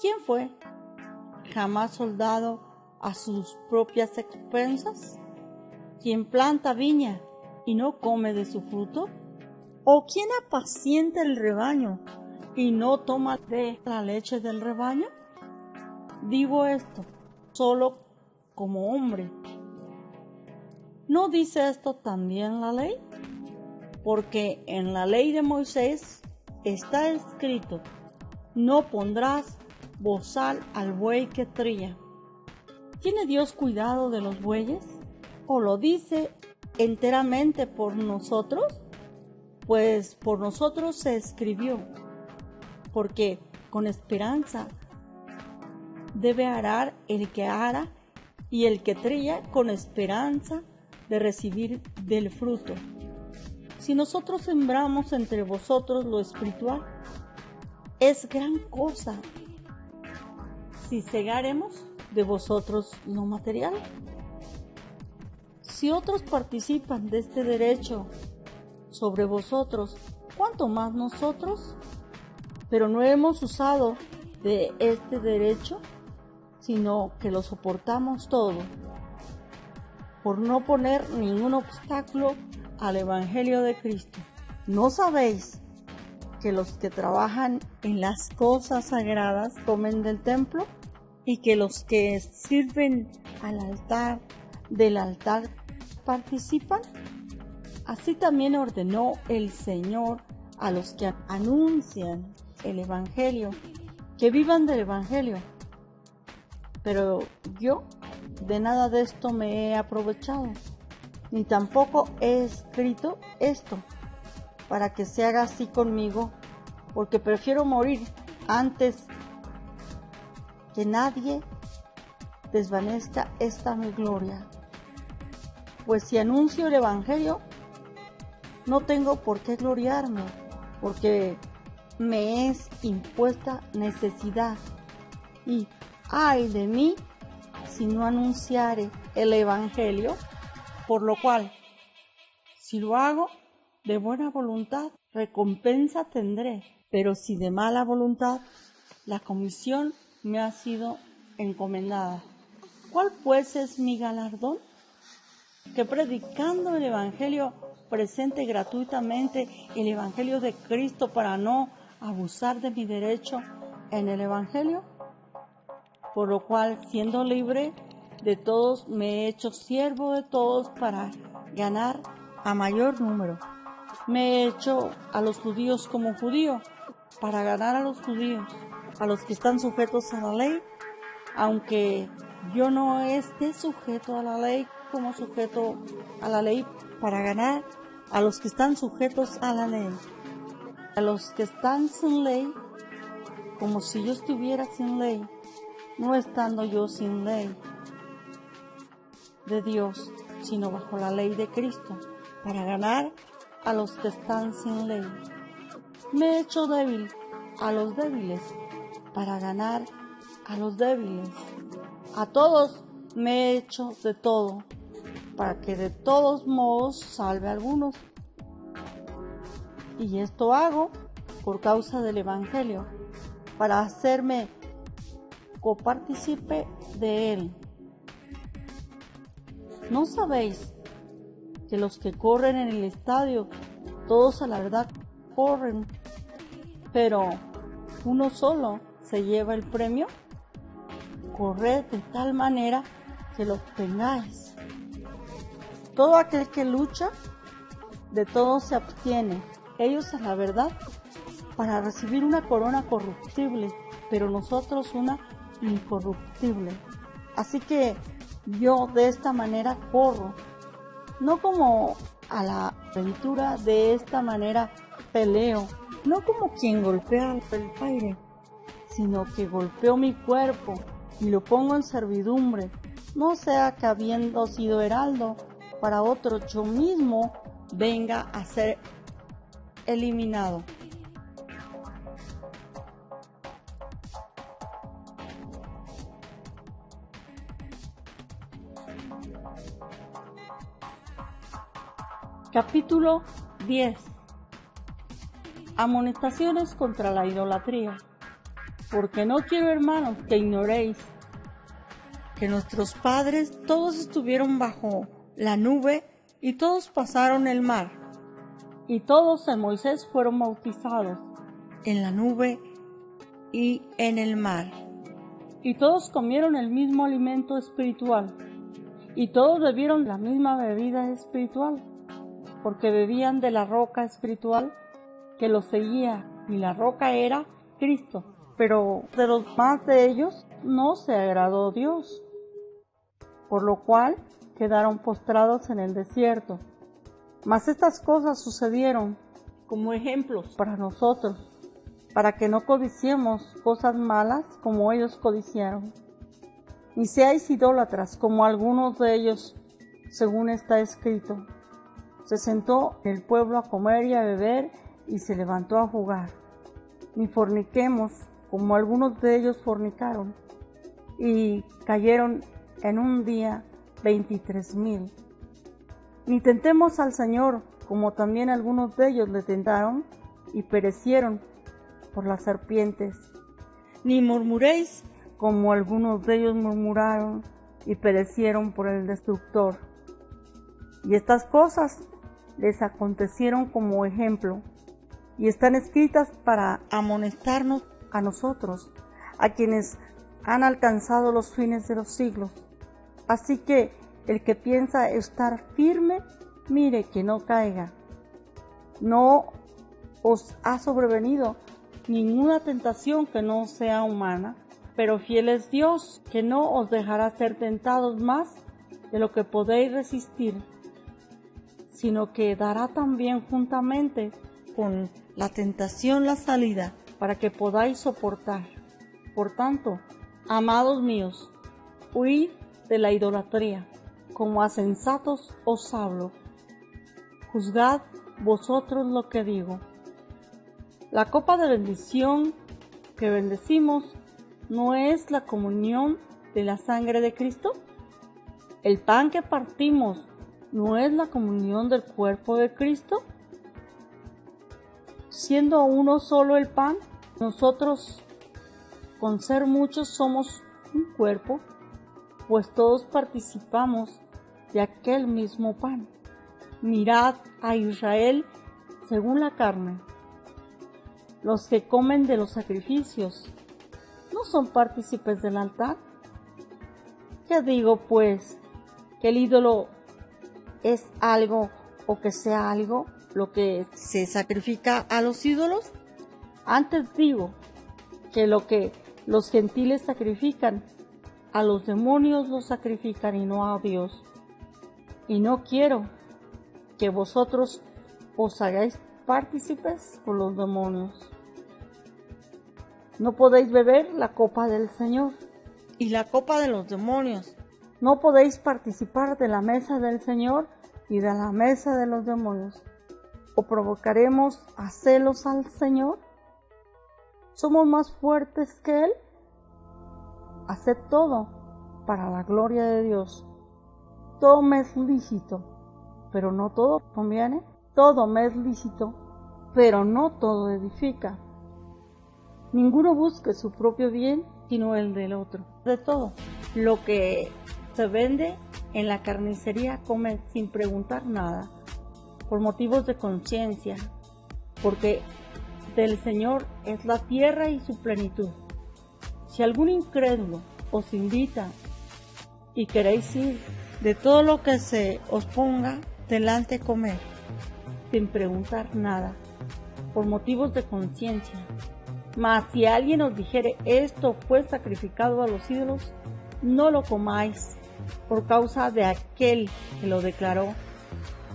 ¿Quién fue jamás soldado a sus propias expensas? ¿Quién planta viña y no come de su fruto? ¿O quién apacienta el rebaño y no toma de la leche del rebaño? Digo esto solo como hombre. ¿No dice esto también la ley? Porque en la ley de Moisés está escrito: no pondrás bozal al buey que trilla. ¿Tiene Dios cuidado de los bueyes? ¿O lo dice enteramente por nosotros? Pues por nosotros se escribió, porque con esperanza debe arar el que ara, y el que trilla con esperanza de recibir del fruto. Si nosotros sembramos entre vosotros lo espiritual, es gran cosa si segaremos de vosotros lo material. si otros participan de este derecho sobre vosotros, ¿cuánto más nosotros? Pero no hemos usado de este derecho, sino que lo soportamos todo, por no poner ningún obstáculo al Evangelio de Cristo. ¿No sabéis que los que trabajan en las cosas sagradas comen del templo? Y que los que sirven al altar del altar participan? Así también ordenó el Señor a los que anuncian el Evangelio, que vivan del Evangelio. Pero yo de nada de esto me he aprovechado, ni tampoco he escrito esto para que se haga así conmigo, porque prefiero morir antes que nadie desvanezca esta mi gloria. Pues si anuncio el Evangelio, no tengo por qué gloriarme, porque me es impuesta necesidad. Y ay de mí si no anunciare el Evangelio, por lo cual, si lo hago de buena voluntad, recompensa tendré, pero si de mala voluntad, la comisión me ha sido encomendada. ¿Cuál pues es mi galardón? Que predicando el Evangelio presente gratuitamente el Evangelio de Cristo para no abusar de mi derecho en el Evangelio, por lo cual, siendo libre de todos, me he hecho siervo de todos para ganar a mayor número. Me he hecho a los judíos como judío, para ganar a los judíos, a los que están sujetos a la ley, aunque yo no esté sujeto a la ley como sujeto a la ley, para ganar a los que están sujetos a la ley, a los que están sin ley, como si yo estuviera sin ley, no estando yo sin ley de Dios, sino bajo la ley de Cristo, para ganar a los que están sin ley. Me he hecho débil a los débiles, para ganar a los débiles. A todos me he hecho de todo, para que de todos modos salve a algunos. Y esto hago por causa del Evangelio, para hacerme copartícipe de él. ¿No sabéis que los que corren en el estadio, todos a la verdad corren, pero uno solo se lleva el premio? Corred de tal manera que lo obtengáis. Todo aquel que lucha, de todo se abstiene, ellos a la verdad, para recibir una corona corruptible, pero nosotros una incorruptible. Así que yo de esta manera corro, no como a la aventura, de esta manera peleo, no como quien golpea al aire, sino que golpeo mi cuerpo y lo pongo en servidumbre, no sea que habiendo sido heraldo para otro, yo mismo venga a ser eliminado. Capítulo 10. Amonestaciones contra la idolatría. Porque no quiero, hermanos, que ignoréis que nuestros padres todos estuvieron bajo la nube y todos pasaron el mar, y todos en Moisés fueron bautizados en la nube y en el mar, y todos comieron el mismo alimento espiritual, y todos bebieron la misma bebida espiritual, porque bebían de la roca espiritual que los seguía, y la roca era Cristo. Pero de los más de ellos no se agradó Dios, por lo cual quedaron postrados en el desierto. Mas estas cosas sucedieron como ejemplos para nosotros, para que no codiciemos cosas malas como ellos codiciaron. Ni seáis idólatras como algunos de ellos, según está escrito. Se sentó el pueblo a comer y a beber, y se levantó a jugar. Ni forniquemos, como algunos de ellos fornicaron, y cayeron en un día 23,000. Ni tentemos al Señor, como también algunos de ellos le tentaron y perecieron por las serpientes. Ni murmuréis, como algunos de ellos murmuraron y perecieron por el destructor. Y estas cosas les acontecieron como ejemplo, y están escritas para amonestarnos a nosotros, a quienes han alcanzado los fines de los siglos. Así que el que piensa estar firme, mire que no caiga. No os ha sobrevenido ninguna tentación que no sea humana, pero fiel es Dios, que no os dejará ser tentados más de lo que podéis resistir, sino que dará también juntamente con la tentación la salida, para que podáis soportar. Por tanto, amados míos, huid de la idolatría, como a sensatos os hablo. Juzgad vosotros lo que digo. La copa de bendición que bendecimos, ¿no es la comunión de la sangre de Cristo? El pan que partimos, ¿no es la comunión del cuerpo de Cristo? Siendo uno solo el pan, nosotros, con ser muchos, somos un cuerpo, pues todos participamos de aquel mismo pan. Mirad a Israel según la carne. Los que comen de los sacrificios, ¿no son partícipes del altar? ¿Qué digo, pues? ¿Que el ídolo es algo o que sea algo lo que se sacrifica a los ídolos? Antes digo que lo que los gentiles sacrifican, a los demonios los sacrifican y no a Dios. Y no quiero que vosotros os hagáis partícipes con los demonios. No podéis beber la copa del Señor y la copa de los demonios. No podéis participar de la mesa del Señor y de la mesa de los demonios. ¿O provocaremos a celos al Señor? ¿Somos más fuertes que Él? Haced todo para la gloria de Dios. Todo me es lícito, pero no todo conviene. Todo me es lícito, pero no todo edifica. Ninguno busque su propio bien, sino el del otro. De todo lo que se vende en la carnicería, come sin preguntar nada, por motivos de conciencia, porque del Señor es la tierra y su plenitud. Si algún incrédulo os invita y queréis ir, de todo lo que se os ponga delante comer, sin preguntar nada, por motivos de conciencia. Mas si alguien os dijere, esto fue sacrificado a los ídolos, no lo comáis, por causa de aquel que lo declaró,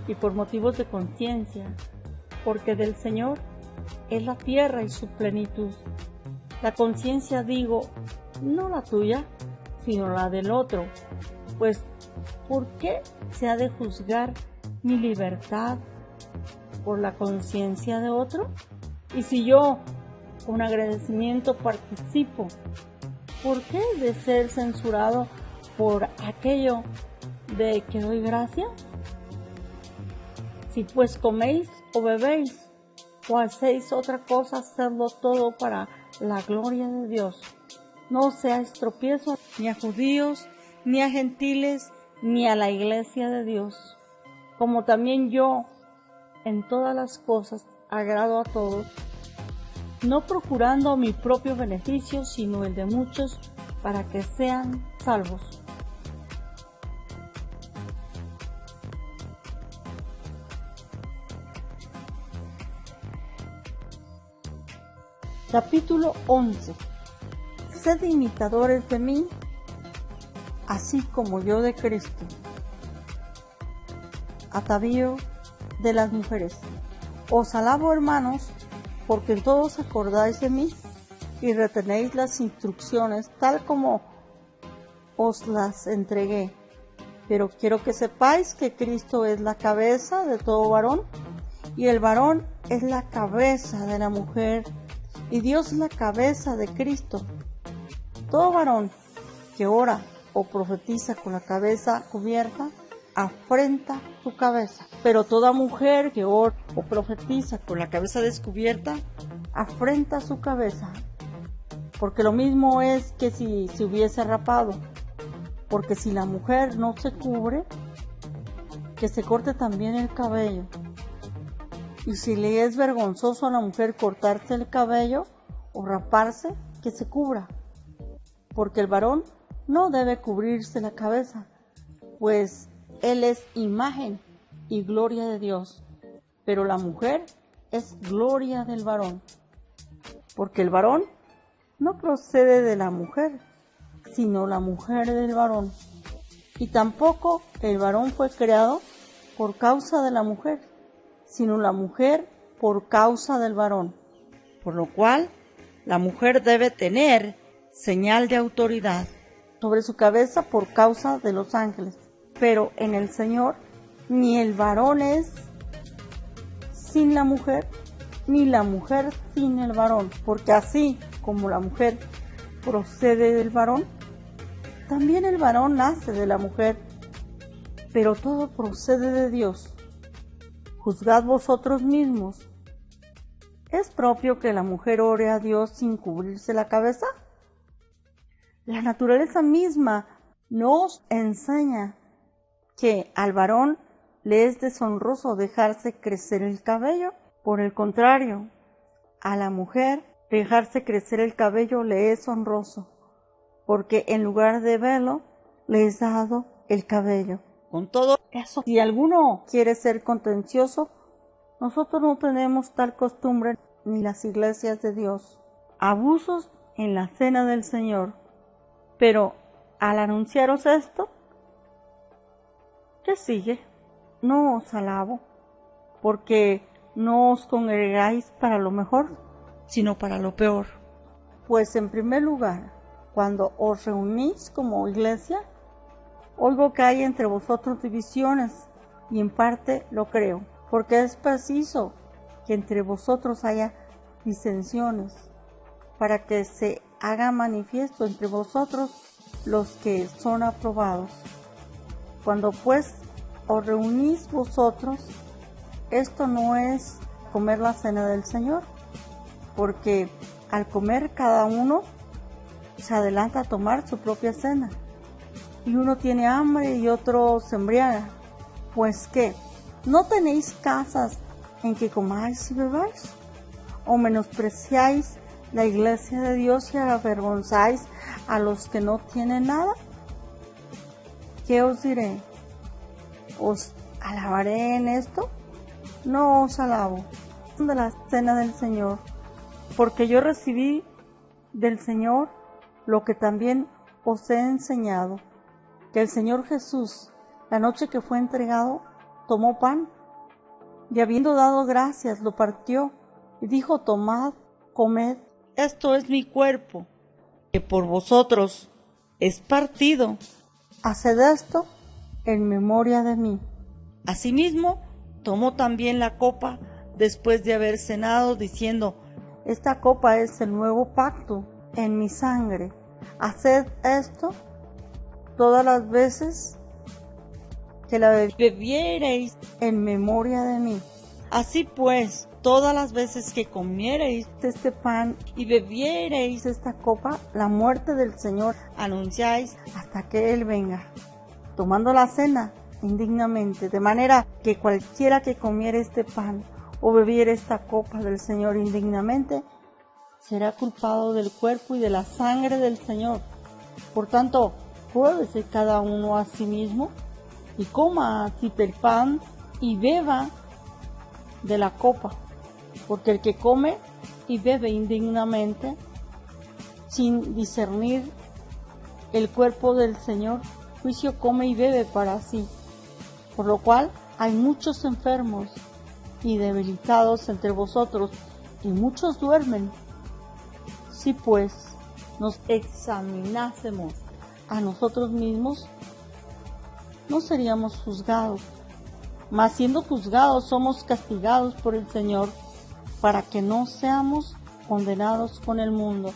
y por motivos de conciencia, porque del Señor es la tierra y su plenitud. La conciencia digo, no la tuya, sino la del otro, pues ¿por qué se ha de juzgar mi libertad por la conciencia de otro? Y si yo con agradecimiento participo, ¿por qué he de ser censurado por aquello de que doy gracia? Si pues coméis o bebéis o hacéis otra cosa, hacedlo todo para la gloria de Dios. No seáis tropiezo ni a judíos, ni a gentiles, ni a la iglesia de Dios. Como también yo en todas las cosas agrado a todos, no procurando mi propio beneficio, sino el de muchos, para que sean salvos. Capítulo 11. Sed imitadores de mí, así como yo de Cristo. Atavío de las mujeres. Os alabo, hermanos, porque en todos acordáis de mí y retenéis las instrucciones tal como os las entregué. Pero quiero que sepáis que Cristo es la cabeza de todo varón, y el varón es la cabeza de la mujer, y Dios es la cabeza de Cristo. Todo varón que ora o profetiza con la cabeza cubierta afrenta su cabeza. Pero toda mujer que ora o profetiza con la cabeza descubierta, afrenta su cabeza. Porque lo mismo es que si se hubiese rapado. Porque si la mujer no se cubre, que se corte también el cabello. Y si le es vergonzoso a la mujer cortarse el cabello o raparse, que se cubra. Porque el varón no debe cubrirse la cabeza, pues él es imagen y gloria de Dios. Pero la mujer es gloria del varón. Porque el varón no procede de la mujer, sino la mujer del varón. Y tampoco el varón fue creado por causa de la mujer, sino la mujer por causa del varón. Por lo cual, la mujer debe tener señal de autoridad sobre su cabeza por causa de los ángeles. Pero en el Señor, ni el varón es sin la mujer, ni la mujer sin el varón. Porque así como la mujer procede del varón, también el varón nace de la mujer, pero todo procede de Dios. Juzgad vosotros mismos. ¿Es propio que la mujer ore a Dios sin cubrirse la cabeza? La naturaleza misma nos enseña que al varón le es deshonroso dejarse crecer el cabello. Por el contrario, a la mujer dejarse crecer el cabello le es honroso, porque en lugar de velo le es dado el cabello. Con todo eso, si alguno quiere ser contencioso, nosotros no tenemos tal costumbre ni las iglesias de Dios. Abusos en la cena del Señor. Pero al anunciaros esto, ¿qué sigue? No os alabo, porque no os congregáis para lo mejor, sino para lo peor. Pues en primer lugar, cuando os reunís como iglesia, oigo que hay entre vosotros divisiones, y en parte lo creo, porque es preciso que entre vosotros haya disensiones, para que se haga manifiesto entre vosotros los que son aprobados. Cuando pues os reunís vosotros, esto no es comer la cena del Señor, porque al comer cada uno se adelanta a tomar su propia cena, y uno tiene hambre y otro se embriaga. Pues ¿qué? ¿No tenéis casas en que comáis y bebáis? ¿O menospreciáis la iglesia de Dios y avergonzáis a los que no tienen nada? ¿Qué os diré? ¿Os alabaré en esto? No os alabo de la cena del Señor, porque yo recibí del Señor lo que también os he enseñado, que el Señor Jesús, la noche que fue entregado, tomó pan, y habiendo dado gracias, lo partió, y dijo: tomad, comed, esto es mi cuerpo, que por vosotros es partido. Haced esto en memoria de mí. Asimismo, tomó también la copa después de haber cenado, diciendo: esta copa es el nuevo pacto en mi sangre. Haced esto todas las veces que la bebiereis en memoria de mí. Así pues, todas las veces que comiereis este pan y bebiereis esta copa, la muerte del Señor anunciáis hasta que Él venga. Tomando la cena indignamente, de manera que cualquiera que comiere este pan o bebiere esta copa del Señor indignamente, será culpado del cuerpo y de la sangre del Señor. Por tanto, pruébese cada uno a sí mismo, y coma así del pan y beba de la copa, porque el que come y bebe indignamente, sin discernir el cuerpo del Señor, juicio come y bebe para sí. Por lo cual hay muchos enfermos y debilitados entre vosotros, y muchos duermen. Si pues nos examinásemos a nosotros mismos, no seríamos juzgados, mas siendo juzgados somos castigados por el Señor, para que no seamos condenados con el mundo.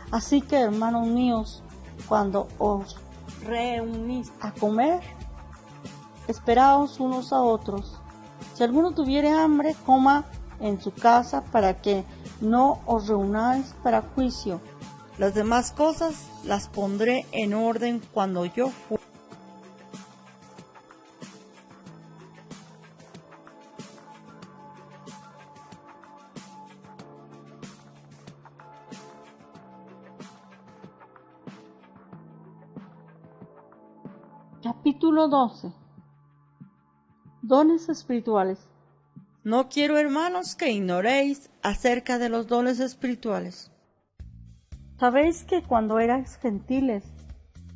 Así que, hermanos míos, cuando os reunís a comer, esperaos unos a otros. Si alguno tuviere hambre, coma en su casa, para que no os reunáis para juicio. Las demás cosas las pondré en orden cuando yo fuere. Capítulo 12. Dones espirituales. No quiero, hermanos, que ignoréis acerca de los dones espirituales. Sabéis que cuando erais gentiles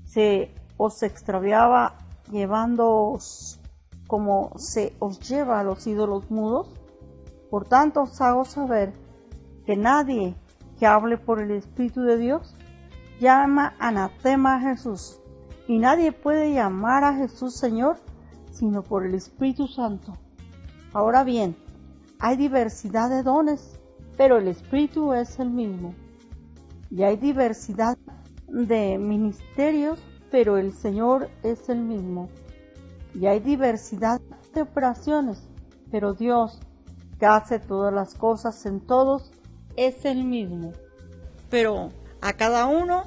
se os extraviaba llevándoos como se os lleva a los ídolos mudos. Por tanto os hago saber que nadie que hable por el Espíritu de Dios llama anatema a Jesús. Y nadie puede llamar a Jesús Señor, sino por el Espíritu Santo. Ahora bien, hay diversidad de dones, pero el Espíritu es el mismo. Y hay diversidad de ministerios, pero el Señor es el mismo. Y hay diversidad de operaciones, pero Dios, que hace todas las cosas en todos, es el mismo. Pero a cada uno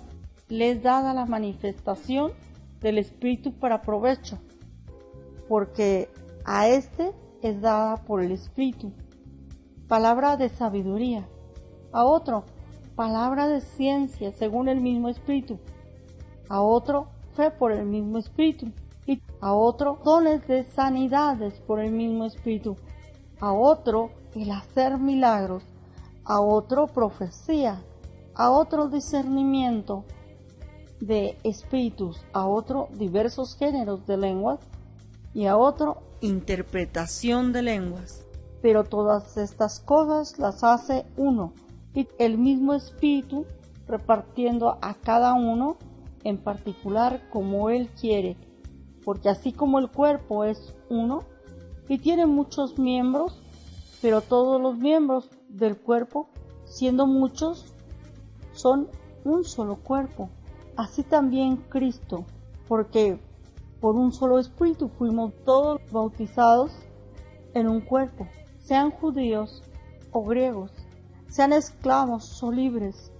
le es dada la manifestación del Espíritu para provecho, porque a éste es dada por el Espíritu palabra de sabiduría, a otro palabra de ciencia según el mismo Espíritu, a otro fe por el mismo Espíritu, y a otro dones de sanidades por el mismo Espíritu, a otro el hacer milagros, a otro profecía, a otro discernimiento de espíritus, a otro diversos géneros de lenguas y a otro interpretación de lenguas. Pero todas estas cosas las hace uno y el mismo Espíritu, repartiendo a cada uno en particular como Él quiere, porque así como el cuerpo es uno y tiene muchos miembros, pero todos los miembros del cuerpo, siendo muchos, son un solo cuerpo. Así también Cristo, porque por un solo Espíritu fuimos todos bautizados en un cuerpo, sean judíos o griegos, sean esclavos o libres,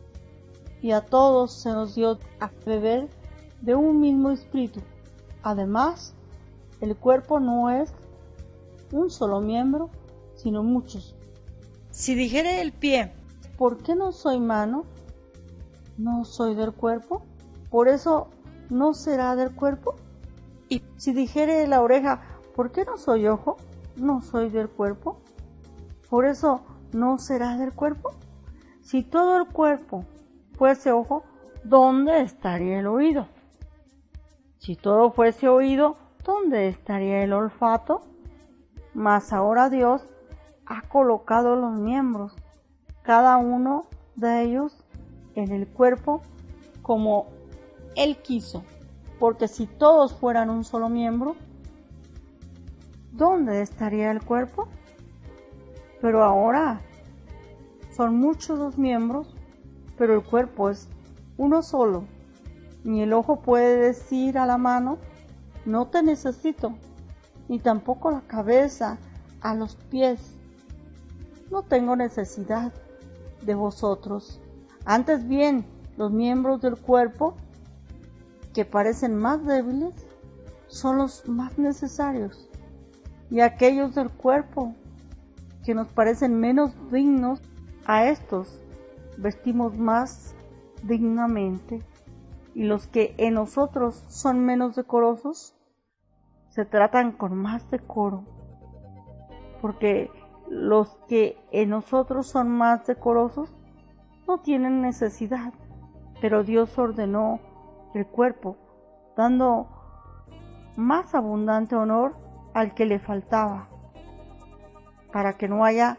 y a todos se nos dio a beber de un mismo Espíritu. Además, el cuerpo no es un solo miembro, sino muchos. Si dijere el pie, ¿por qué no soy mano? ¿No soy del cuerpo? ¿Por eso no será del cuerpo? Y si dijere la oreja, ¿por qué no soy ojo? ¿No soy del cuerpo? ¿Por eso no será del cuerpo? Si todo el cuerpo fuese ojo, ¿dónde estaría el oído? Si todo fuese oído, ¿dónde estaría el olfato? Mas ahora Dios ha colocado los miembros, cada uno de ellos, en el cuerpo como Él quiso, porque si todos fueran un solo miembro, ¿dónde estaría el cuerpo? Pero ahora son muchos los miembros, pero el cuerpo es uno solo. Ni el ojo puede decir a la mano, no te necesito, ni tampoco la cabeza a los pies, no tengo necesidad de vosotros. Antes bien, los miembros del cuerpo que parecen más débiles son los más necesarios, y aquellos del cuerpo que nos parecen menos dignos, a estos vestimos más dignamente, y los que en nosotros son menos decorosos se tratan con más decoro, porque los que en nosotros son más decorosos no tienen necesidad, pero Dios ordenó el cuerpo, dando más abundante honor al que le faltaba, para que no haya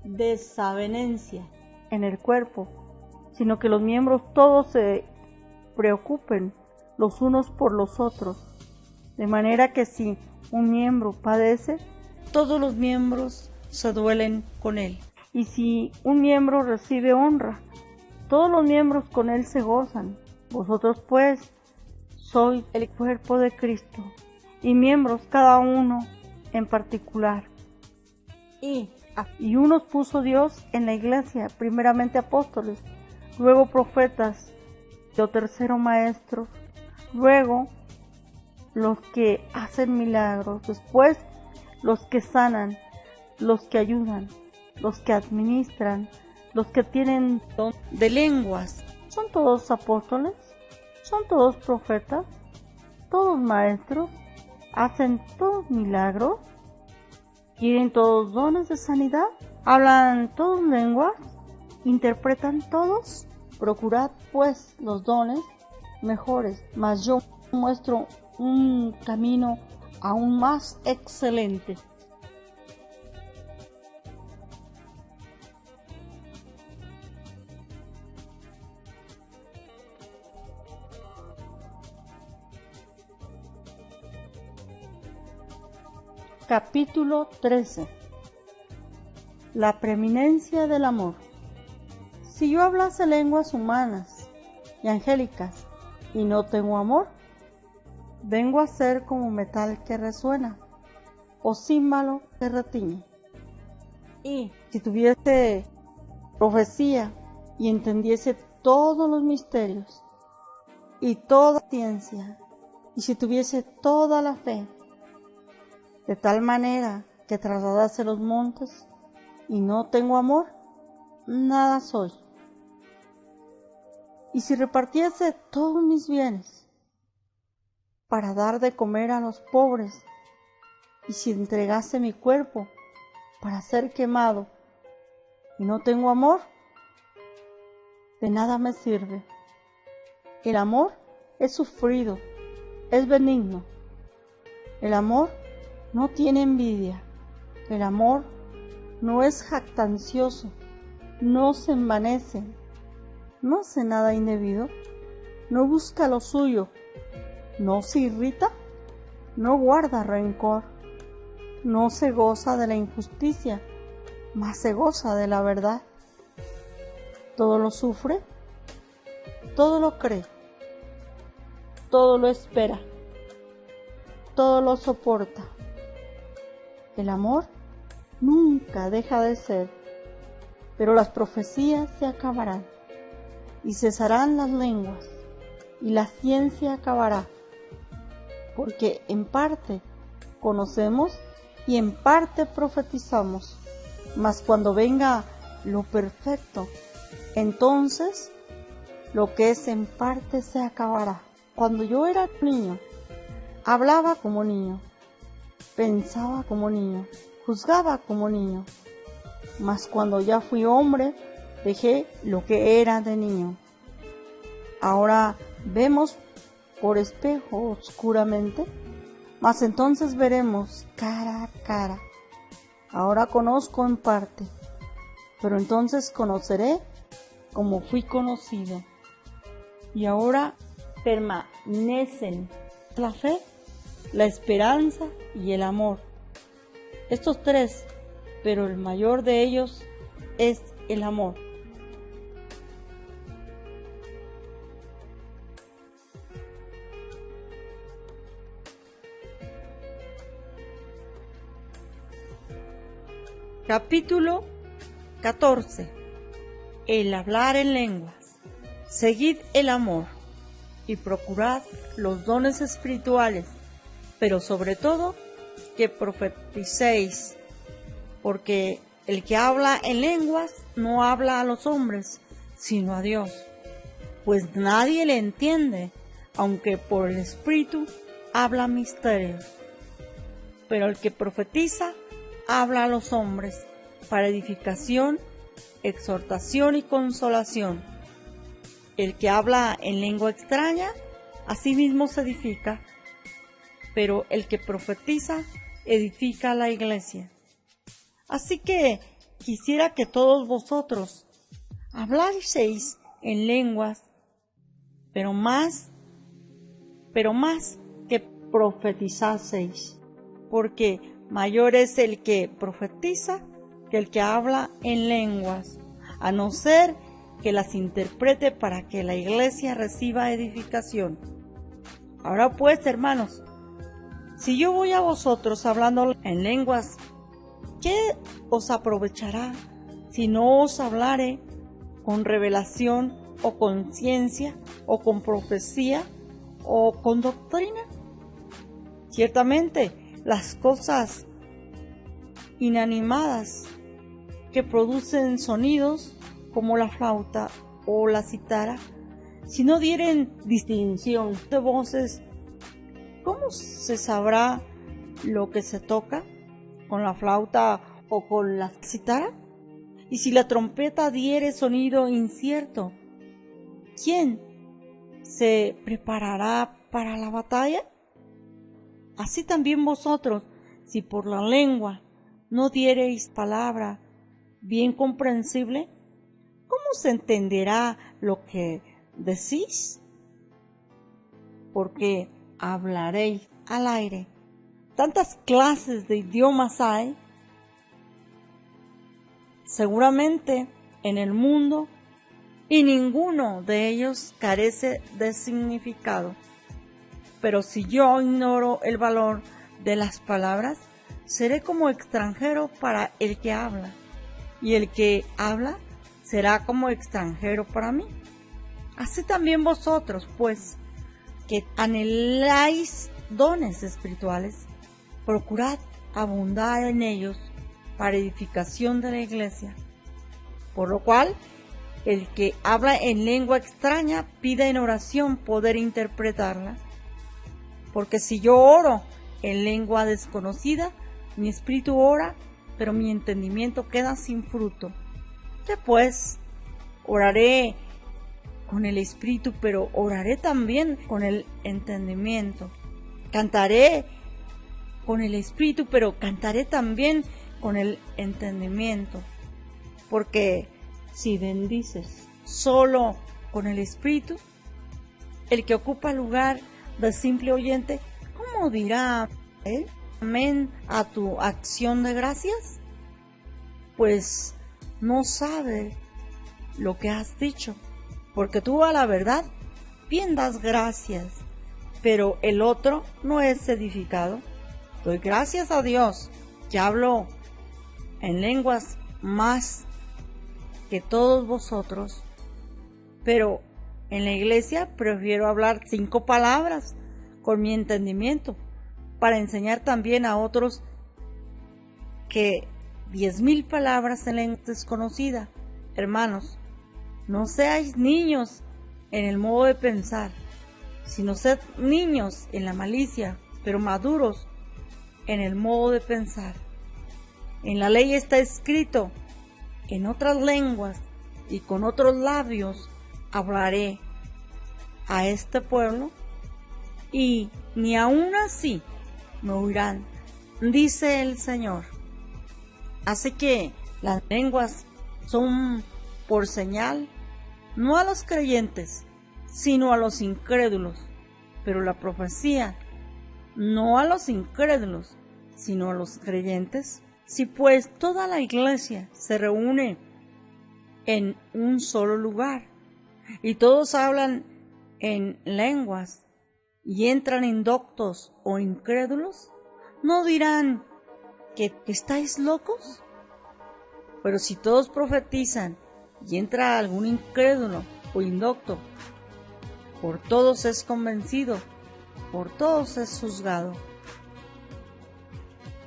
desavenencia en el cuerpo, sino que los miembros todos se preocupen los unos por los otros, de manera que si un miembro padece, todos los miembros se duelen con él. Y si un miembro recibe honra, todos los miembros con él se gozan. Vosotros pues sois el cuerpo de Cristo, y miembros cada uno en particular. Y unos puso Dios en la iglesia, primeramente apóstoles, luego profetas, lo tercero maestros, luego los que hacen milagros, después los que sanan, los que ayudan, los que administran, los que tienen don de lenguas. ¿Son todos apóstoles? ¿Son todos profetas? ¿Todos maestros? ¿Hacen todos milagros? ¿Tienen todos dones de sanidad? ¿Hablan todos lenguas? ¿Interpretan todos? Procurad pues los dones mejores, mas yo muestro un camino aún más excelente. Capítulo 13. La preeminencia del amor. Si yo hablase lenguas humanas y angélicas y no tengo amor, vengo a ser como metal que resuena o címbalo que retiñe. Y si tuviese profecía y entendiese todos los misterios y toda ciencia, y si tuviese toda la fe, de tal manera que trasladase los montes y no tengo amor, nada soy. Y si repartiese todos mis bienes para dar de comer a los pobres, y si entregase mi cuerpo para ser quemado y no tengo amor, de nada me sirve. El amor es sufrido, es benigno. El amor no tiene envidia. El amor no es jactancioso, no se envanece, no hace nada indebido, no busca lo suyo, no se irrita, no guarda rencor, no se goza de la injusticia, mas se goza de la verdad. Todo lo sufre, todo lo cree, todo lo espera, todo lo soporta. El amor nunca deja de ser, pero las profecías se acabarán, y cesarán las lenguas, y la ciencia acabará, porque en parte conocemos y en parte profetizamos, mas cuando venga lo perfecto, entonces lo que es en parte se acabará. Cuando yo era niño, hablaba como niño, pensaba como niño, juzgaba como niño, mas cuando ya fui hombre, dejé lo que era de niño. Ahora vemos por espejo oscuramente, mas entonces veremos cara a cara. Ahora conozco en parte, pero entonces conoceré como fui conocido. Y ahora permanecen la fe, la esperanza y el amor. Estos tres, pero el mayor de ellos es el amor. Capítulo 14. El hablar en lenguas. Seguid el amor y procurad los dones espirituales, pero sobre todo que profeticéis, porque el que habla en lenguas no habla a los hombres, sino a Dios, pues nadie le entiende, aunque por el Espíritu habla misterios. Pero el que profetiza habla a los hombres para edificación, exhortación y consolación. El que habla en lengua extraña, a sí mismo se edifica, pero el que profetiza edifica a la iglesia. Así que quisiera que todos vosotros hablaseis en lenguas, pero más que profetizaseis, porque mayor es el que profetiza que el que habla en lenguas, a no ser que las interprete para que la iglesia reciba edificación. Ahora pues, hermanos, Si yo voy a vosotros hablando en lenguas, ¿qué os aprovechará si no os hablare con revelación o con ciencia o con profecía o con doctrina? Ciertamente, las cosas inanimadas que producen sonidos como la flauta o la cítara, si no dieren distinción de voces, ¿cómo se sabrá lo que se toca con la flauta o con la cítara? Y si la trompeta diere sonido incierto, ¿quién se preparará para la batalla? Así también vosotros, si por la lengua no diereis palabra bien comprensible, ¿cómo se entenderá lo que decís? Porque hablaréis al aire. Tantas clases de idiomas hay, seguramente, en el mundo, y ninguno de ellos carece de significado. Pero si yo ignoro el valor de las palabras, seré como extranjero para el que habla, y el que habla será como extranjero para mí. Así también vosotros, pues, que anheláis dones espirituales, procurad abundar en ellos para edificación de la iglesia. Por lo cual, el que habla en lengua extraña pida en oración poder interpretarla. Porque si yo oro en lengua desconocida, mi espíritu ora, pero mi entendimiento queda sin fruto. Después, oraré con el espíritu, pero oraré también con el entendimiento. Cantaré con el espíritu, pero cantaré también con el entendimiento. Porque si bendices solo con el espíritu, el que ocupa el lugar del simple oyente, ¿cómo dirá él amén a tu acción de gracias? Pues no sabe lo que has dicho, porque tú a la verdad bien das gracias, pero el otro no es edificado. Doy gracias a Dios que hablo en lenguas más que todos vosotros, pero en la iglesia prefiero hablar 5 palabras con mi entendimiento para enseñar también a otros que 10,000 palabras en lengua desconocida. Hermanos, no seáis niños en el modo de pensar, sino sed niños en la malicia, pero maduros en el modo de pensar. En la ley está escrito: en otras lenguas y con otros labios hablaré a este pueblo, y ni aun así me oirán, dice el Señor. Así que las lenguas son por señal, no a los creyentes, sino a los incrédulos, pero la profecía no a los incrédulos, sino a los creyentes. Si pues toda la iglesia se reúne en un solo lugar y todos hablan en lenguas y entran indoctos o incrédulos, ¿no dirán que estáis locos? Pero si todos profetizan y entra algún incrédulo o indocto, por todos es convencido, por todos es juzgado.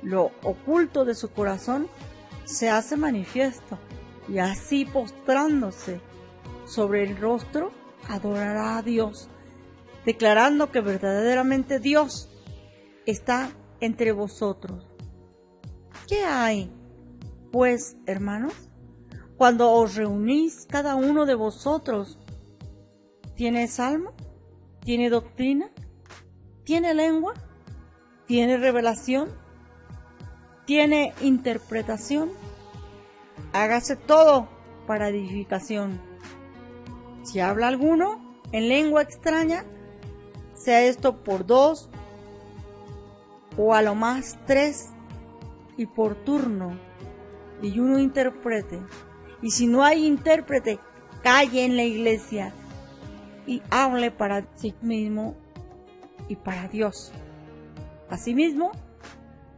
Lo oculto de su corazón se hace manifiesto, y así postrándose sobre el rostro adorará a Dios, declarando que verdaderamente Dios está entre vosotros. ¿Qué hay, pues, hermanos? Cuando os reunís, cada uno de vosotros ¿tiene salmo? ¿Tiene doctrina? ¿Tiene lengua? ¿Tiene revelación? ¿Tiene interpretación? Hágase todo para edificación. Si habla alguno en lengua extraña, sea esto por 2 o a lo más 3, y por turno, y uno interprete. Y si no hay intérprete, calle en la iglesia y hable para sí mismo y para Dios. Asimismo,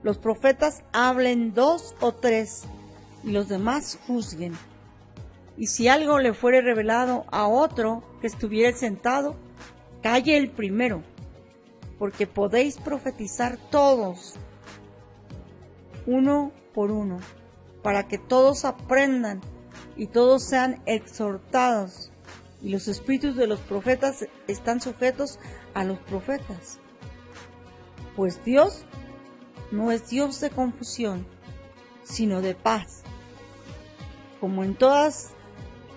los profetas hablen 2 o 3, y los demás juzguen. Y si algo le fuere revelado a otro que estuviera sentado, calle el primero, porque podéis profetizar todos, uno por uno, para que todos aprendan y todos sean exhortados. Y los espíritus de los profetas están sujetos a los profetas. Pues Dios no es Dios de confusión, sino de paz, como en todas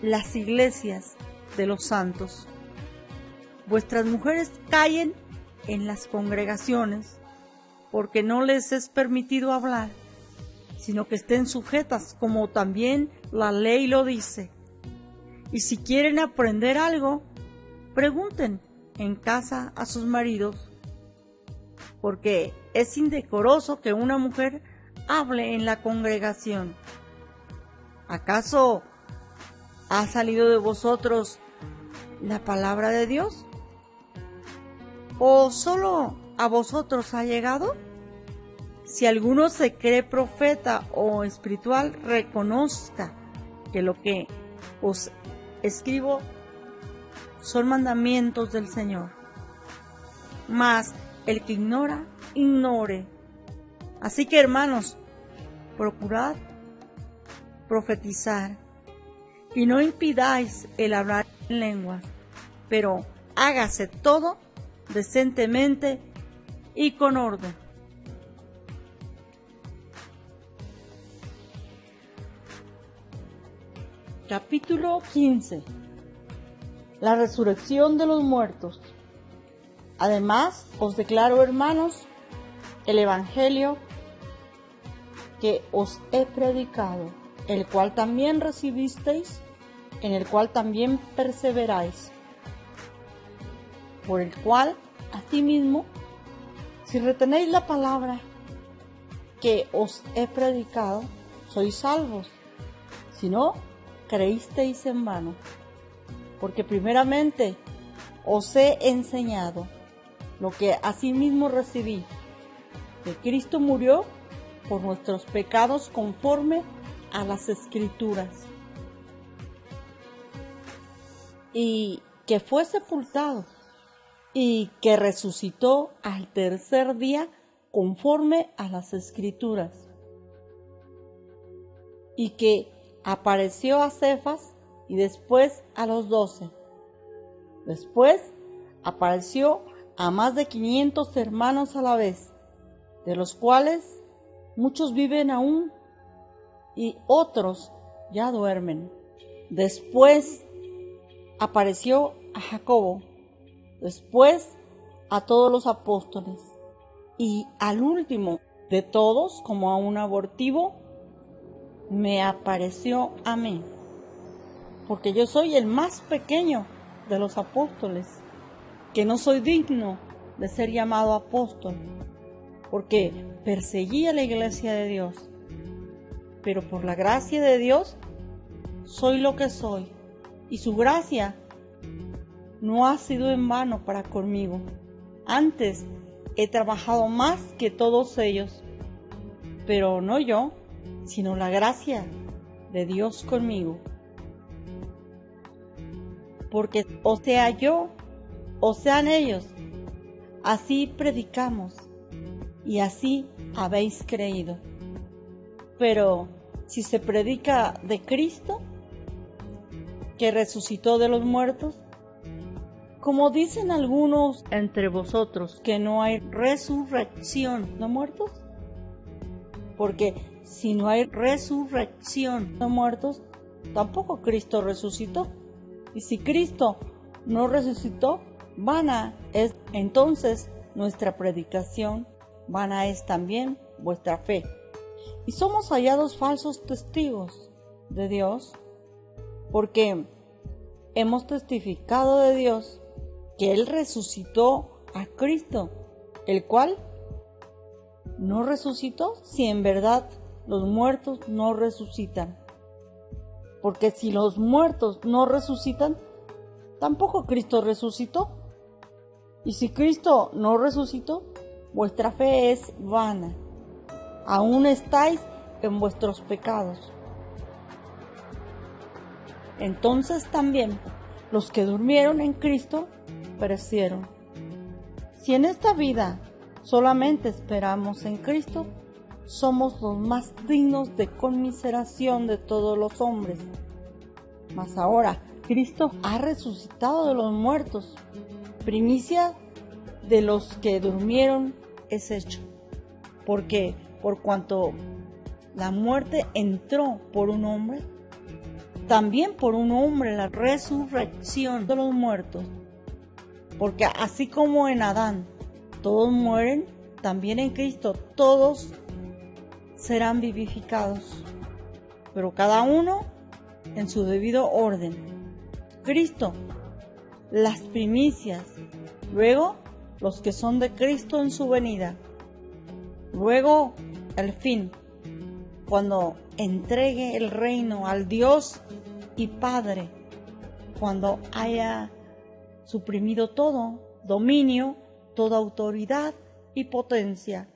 las iglesias de los santos. Vuestras mujeres callen en las congregaciones, porque no les es permitido hablar, sino que estén sujetas, como también la ley lo dice. Y si quieren aprender algo, pregunten en casa a sus maridos, porque es indecoroso que una mujer hable en la congregación. ¿Acaso ha salido de vosotros la palabra de Dios? ¿O solo a vosotros ha llegado? Si alguno se cree profeta o espiritual, reconozca que lo que os escribo son mandamientos del Señor. Mas el que ignora, ignore. Así que, hermanos, procurad profetizar y no impidáis el hablar en lenguas, pero hágase todo decentemente y con orden. Capítulo 15. La resurrección de los muertos. Además, os declaro, hermanos, el evangelio que os he predicado, el cual también recibisteis, en el cual también perseveráis, por el cual, asimismo, si retenéis la palabra que os he predicado, sois salvos. Si no, creísteis en vano, porque primeramente os he enseñado lo que asimismo recibí, que Cristo murió por nuestros pecados conforme a las Escrituras, y que fue sepultado, y que resucitó al tercer día conforme a las Escrituras, y que apareció a Cefas y después a los 12. Después apareció a más de 500 hermanos a la vez, de los cuales muchos viven aún y otros ya duermen. Después apareció a Jacobo, después a todos los apóstoles, y al último de todos, como a un abortivo, me apareció a mí, porque yo soy el más pequeño de los apóstoles, que no soy digno de ser llamado apóstol, porque perseguí a la iglesia de Dios, pero por la gracia de Dios soy lo que soy, y su gracia no ha sido en vano para conmigo. Antes he trabajado más que todos ellos, pero no yo, sino la gracia de Dios conmigo. Porque o sea yo, o sean ellos, así predicamos, y así habéis creído. Pero si se predica de Cristo, que resucitó de los muertos, como dicen algunos entre vosotros, que no hay resurrección de muertos, porque si no hay resurrección de muertos, tampoco Cristo resucitó. Y si Cristo no resucitó, vana es entonces nuestra predicación, vana es también vuestra fe. Y somos hallados falsos testigos de Dios, porque hemos testificado de Dios que Él resucitó a Cristo, el cual no resucitó si en verdad los muertos no resucitan. Porque si los muertos no resucitan, tampoco Cristo resucitó. Y si Cristo no resucitó, vuestra fe es vana. Aún estáis en vuestros pecados. Entonces también los que durmieron en Cristo perecieron. Si en esta vida solamente esperamos en Cristo, somos los más dignos de conmiseración de todos los hombres. Mas ahora Cristo ha resucitado de los muertos. Primicia de los que durmieron es hecho. Porque por cuanto la muerte entró por un hombre, también por un hombre la resurrección de los muertos. Porque así como en Adán todos mueren, también en Cristo todos serán vivificados, pero cada uno en su debido orden. Cristo, las primicias, luego los que son de Cristo en su venida, luego el fin, cuando entregue el reino al Dios y Padre, cuando haya suprimido todo dominio, toda autoridad y potencia,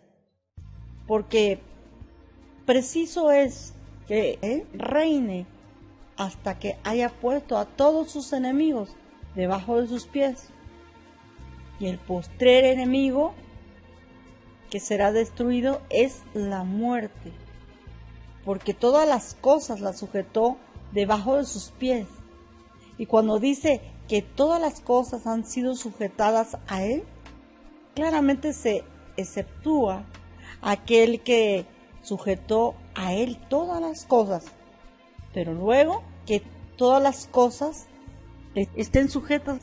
porque preciso es que Él reine hasta que haya puesto a todos sus enemigos debajo de sus pies. Y el postrer enemigo que será destruido es la muerte, porque todas las cosas las sujetó debajo de sus pies. Y cuando dice que todas las cosas han sido sujetadas a Él, claramente se exceptúa aquel que sujetó a Él todas las cosas, pero luego que todas las cosas estén sujetas,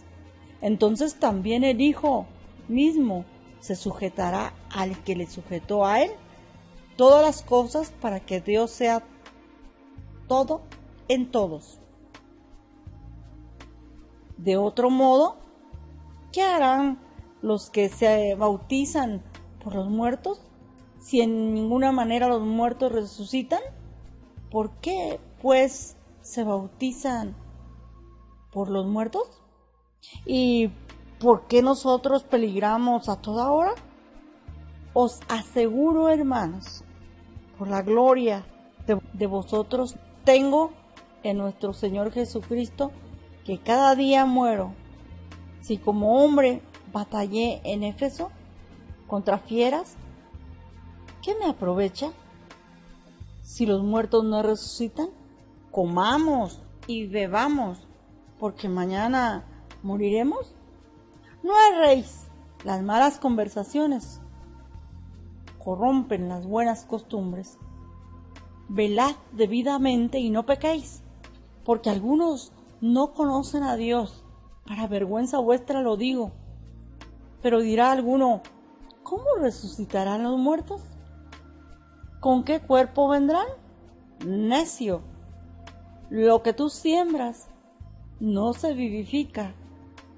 entonces también el Hijo mismo se sujetará al que le sujetó a Él todas las cosas, para que Dios sea todo en todos. De otro modo, ¿qué harán los que se bautizan por los muertos? Si en ninguna manera los muertos resucitan, ¿por qué pues se bautizan por los muertos? ¿Y por qué nosotros peligramos a toda hora? Os aseguro, hermanos, por la gloria de vosotros tengo en nuestro Señor Jesucristo, que cada día muero. Si como hombre batallé en Éfeso contra fieras, ¿qué me aprovecha? Si los muertos no resucitan, comamos y bebamos, porque mañana moriremos. No erréis, las malas conversaciones corrompen las buenas costumbres. Velad debidamente y no pequéis, porque algunos no conocen a Dios. Para vergüenza vuestra lo digo. Pero dirá alguno, ¿cómo resucitarán los muertos? ¿Con qué cuerpo vendrán? Necio, lo que tú siembras no se vivifica,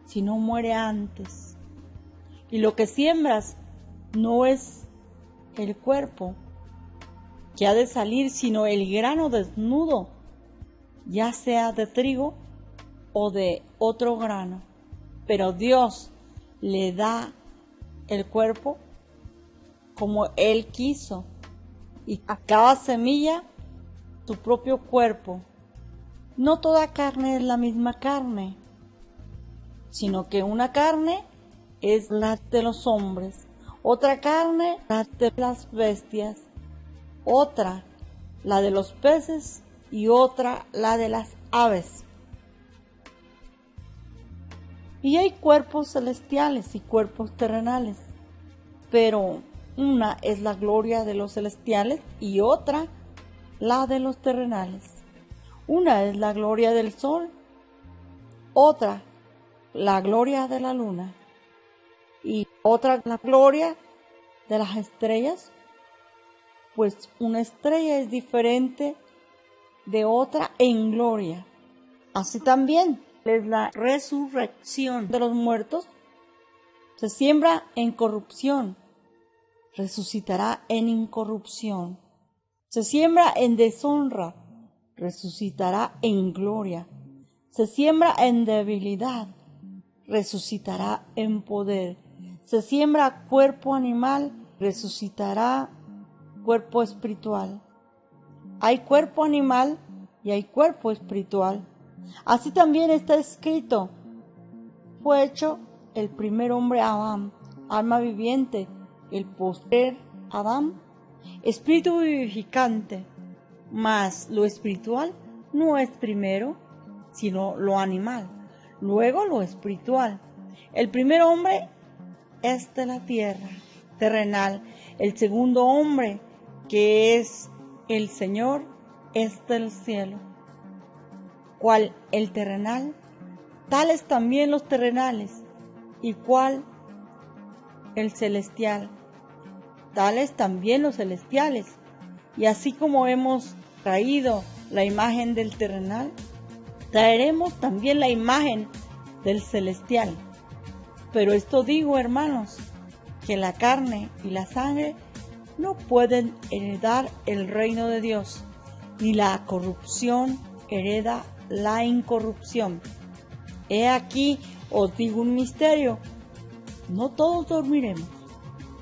sino muere antes. Y lo que siembras no es el cuerpo que ha de salir, sino el grano desnudo, ya sea de trigo o de otro grano. Pero Dios le da el cuerpo como Él quiso, y a cada semilla su propio cuerpo. No toda carne es la misma carne, sino que una carne es la de los hombres, otra carne la de las bestias, otra la de los peces y otra la de las aves. Y hay cuerpos celestiales y cuerpos terrenales, pero una es la gloria de los celestiales y otra la de los terrenales. Una es la gloria del sol, otra la gloria de la luna, y otra la gloria de las estrellas, pues una estrella es diferente de otra en gloria. Así también es la resurrección de los muertos. Se siembra en corrupción, resucitará en incorrupción. Se siembra en deshonra, resucitará en gloria. Se siembra en debilidad, resucitará en poder. Se siembra cuerpo animal, resucitará cuerpo espiritual. Hay cuerpo animal y hay cuerpo espiritual. Así también está escrito: fue hecho el primer hombre Adán, alma viviente; el postrer Adán, espíritu vivificante. Mas lo espiritual no es primero, sino lo animal, luego lo espiritual. El primer hombre es de la tierra, terrenal; el segundo hombre, que es el Señor, es del cielo. Cual el terrenal, tales también los terrenales; y cual el celestial, tales también los celestiales. Y así como hemos traído la imagen del terrenal, traeremos también la imagen del celestial. Pero esto digo, hermanos, que la carne y la sangre no pueden heredar el reino de Dios, ni la corrupción hereda la incorrupción. He aquí, os digo un misterio: no todos dormiremos,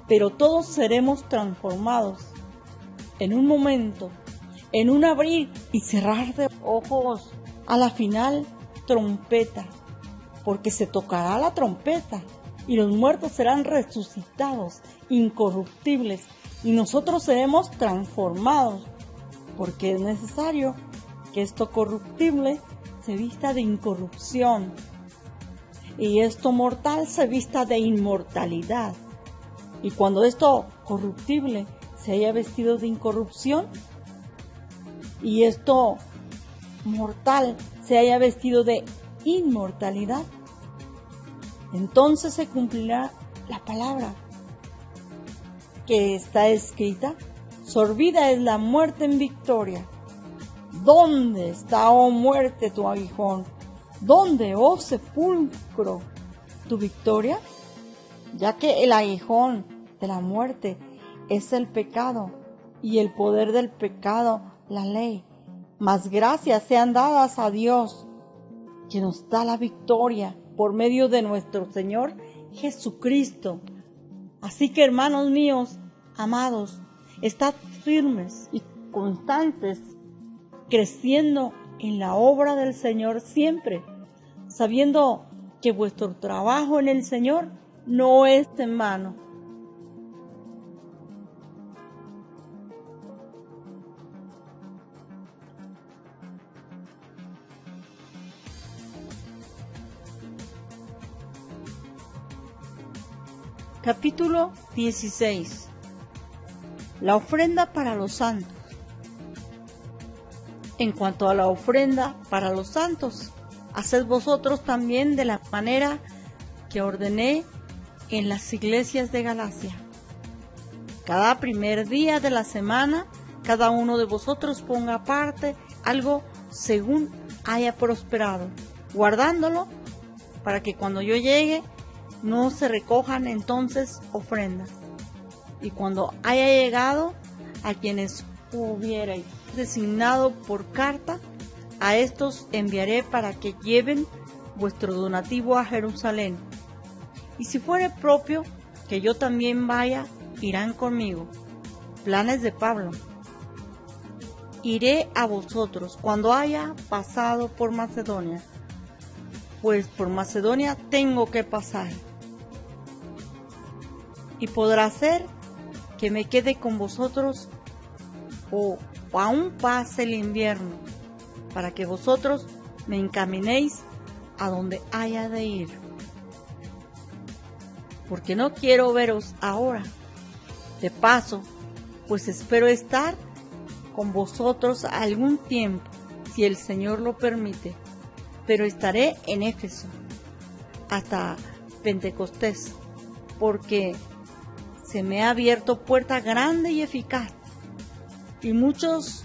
pero todos seremos transformados en un momento, en un abrir y cerrar de ojos, a la final trompeta, porque se tocará la trompeta y los muertos serán resucitados, incorruptibles, y nosotros seremos transformados, porque es necesario que esto corruptible se vista de incorrupción y esto mortal se vista de inmortalidad. Y cuando esto corruptible se haya vestido de incorrupción y esto mortal se haya vestido de inmortalidad, entonces se cumplirá la palabra que está escrita: sorbida es la muerte en victoria. ¿Dónde está, oh muerte, tu aguijón? ¿Dónde, oh sepulcro, tu victoria? Ya que el aguijón de la muerte es el pecado, y el poder del pecado la ley. Mas gracias sean dadas a Dios, que nos da la victoria por medio de nuestro Señor Jesucristo. Así que, hermanos míos, amados, estad firmes y constantes, creciendo en la obra del Señor siempre, sabiendo que vuestro trabajo en el Señor no es en vano. Capítulo 16. La ofrenda para los santos. En cuanto a la ofrenda para los santos, haced vosotros también de la manera que ordené en las iglesias de Galacia. Cada primer día de la semana, cada uno de vosotros ponga aparte algo según haya prosperado, guardándolo para que cuando yo llegue no se recojan entonces ofrendas. Y cuando haya llegado a quienes hubierais designado por carta, a estos enviaré para que lleven vuestro donativo a Jerusalén. Y si fuere propio que yo también vaya, irán conmigo. Planes de Pablo. Iré a vosotros cuando haya pasado por Macedonia, pues por Macedonia tengo que pasar. Y podrá ser que me quede con vosotros o aún pase el invierno, para que vosotros me encaminéis a donde haya de ir. Porque no quiero veros ahora, de paso, pues espero estar con vosotros algún tiempo, si el Señor lo permite, pero estaré en Éfeso hasta Pentecostés, porque se me ha abierto puerta grande y eficaz, y muchos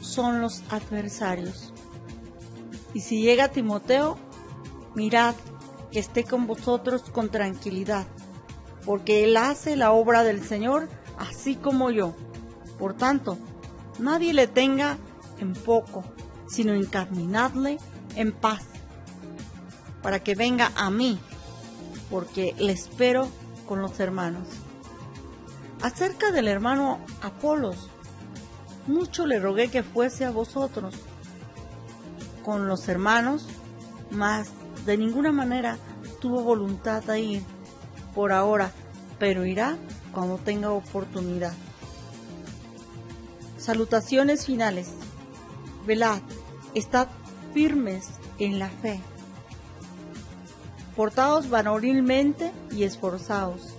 son los adversarios. Y si llega Timoteo, mirad que esté con vosotros con tranquilidad, porque él hace la obra del Señor así como yo. Por tanto, nadie le tenga en poco, sino encaminadle en paz, para que venga a mí, porque le espero con los hermanos. Acerca del hermano Apolos, mucho le rogué que fuese a vosotros con los hermanos, mas de ninguna manera tuvo voluntad de ir por ahora, pero irá cuando tenga oportunidad. Salutaciones finales. Velad, estad firmes en la fe. Portaos varonilmente y esforzaos.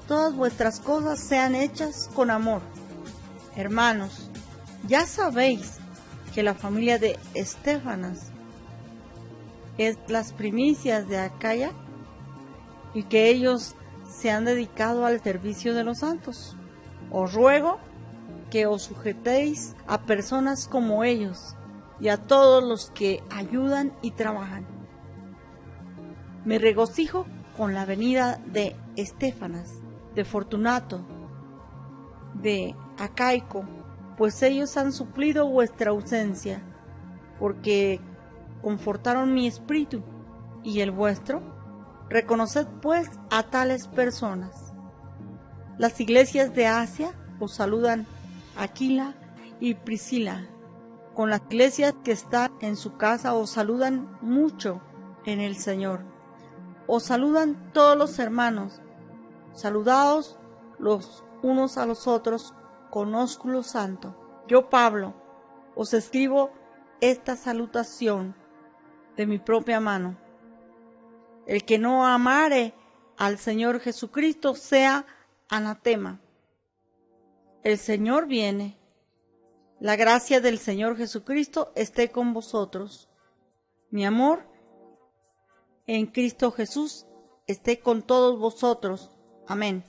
Todas vuestras cosas sean hechas con amor. Hermanos, ya sabéis que la familia de Estéfanas es las primicias de Acaya y que ellos se han dedicado al servicio de los santos. Os ruego que os sujetéis a personas como ellos y a todos los que ayudan y trabajan. Me regocijo con la venida de Estéfanas, de Fortunato, de Acaico, pues ellos han suplido vuestra ausencia, porque confortaron mi espíritu y el vuestro. Reconoced pues a tales personas. Las iglesias de Asia os saludan, Aquila y Priscila. Con las iglesias que están en su casa os saludan mucho en el Señor. Os saludan todos los hermanos. Saludaos los unos a los otros con ósculo santo. Yo, Pablo, os escribo esta salutación de mi propia mano. El que no amare al Señor Jesucristo sea anatema. El Señor viene. La gracia del Señor Jesucristo esté con vosotros. Mi amor en Cristo Jesús esté con todos vosotros. Amén.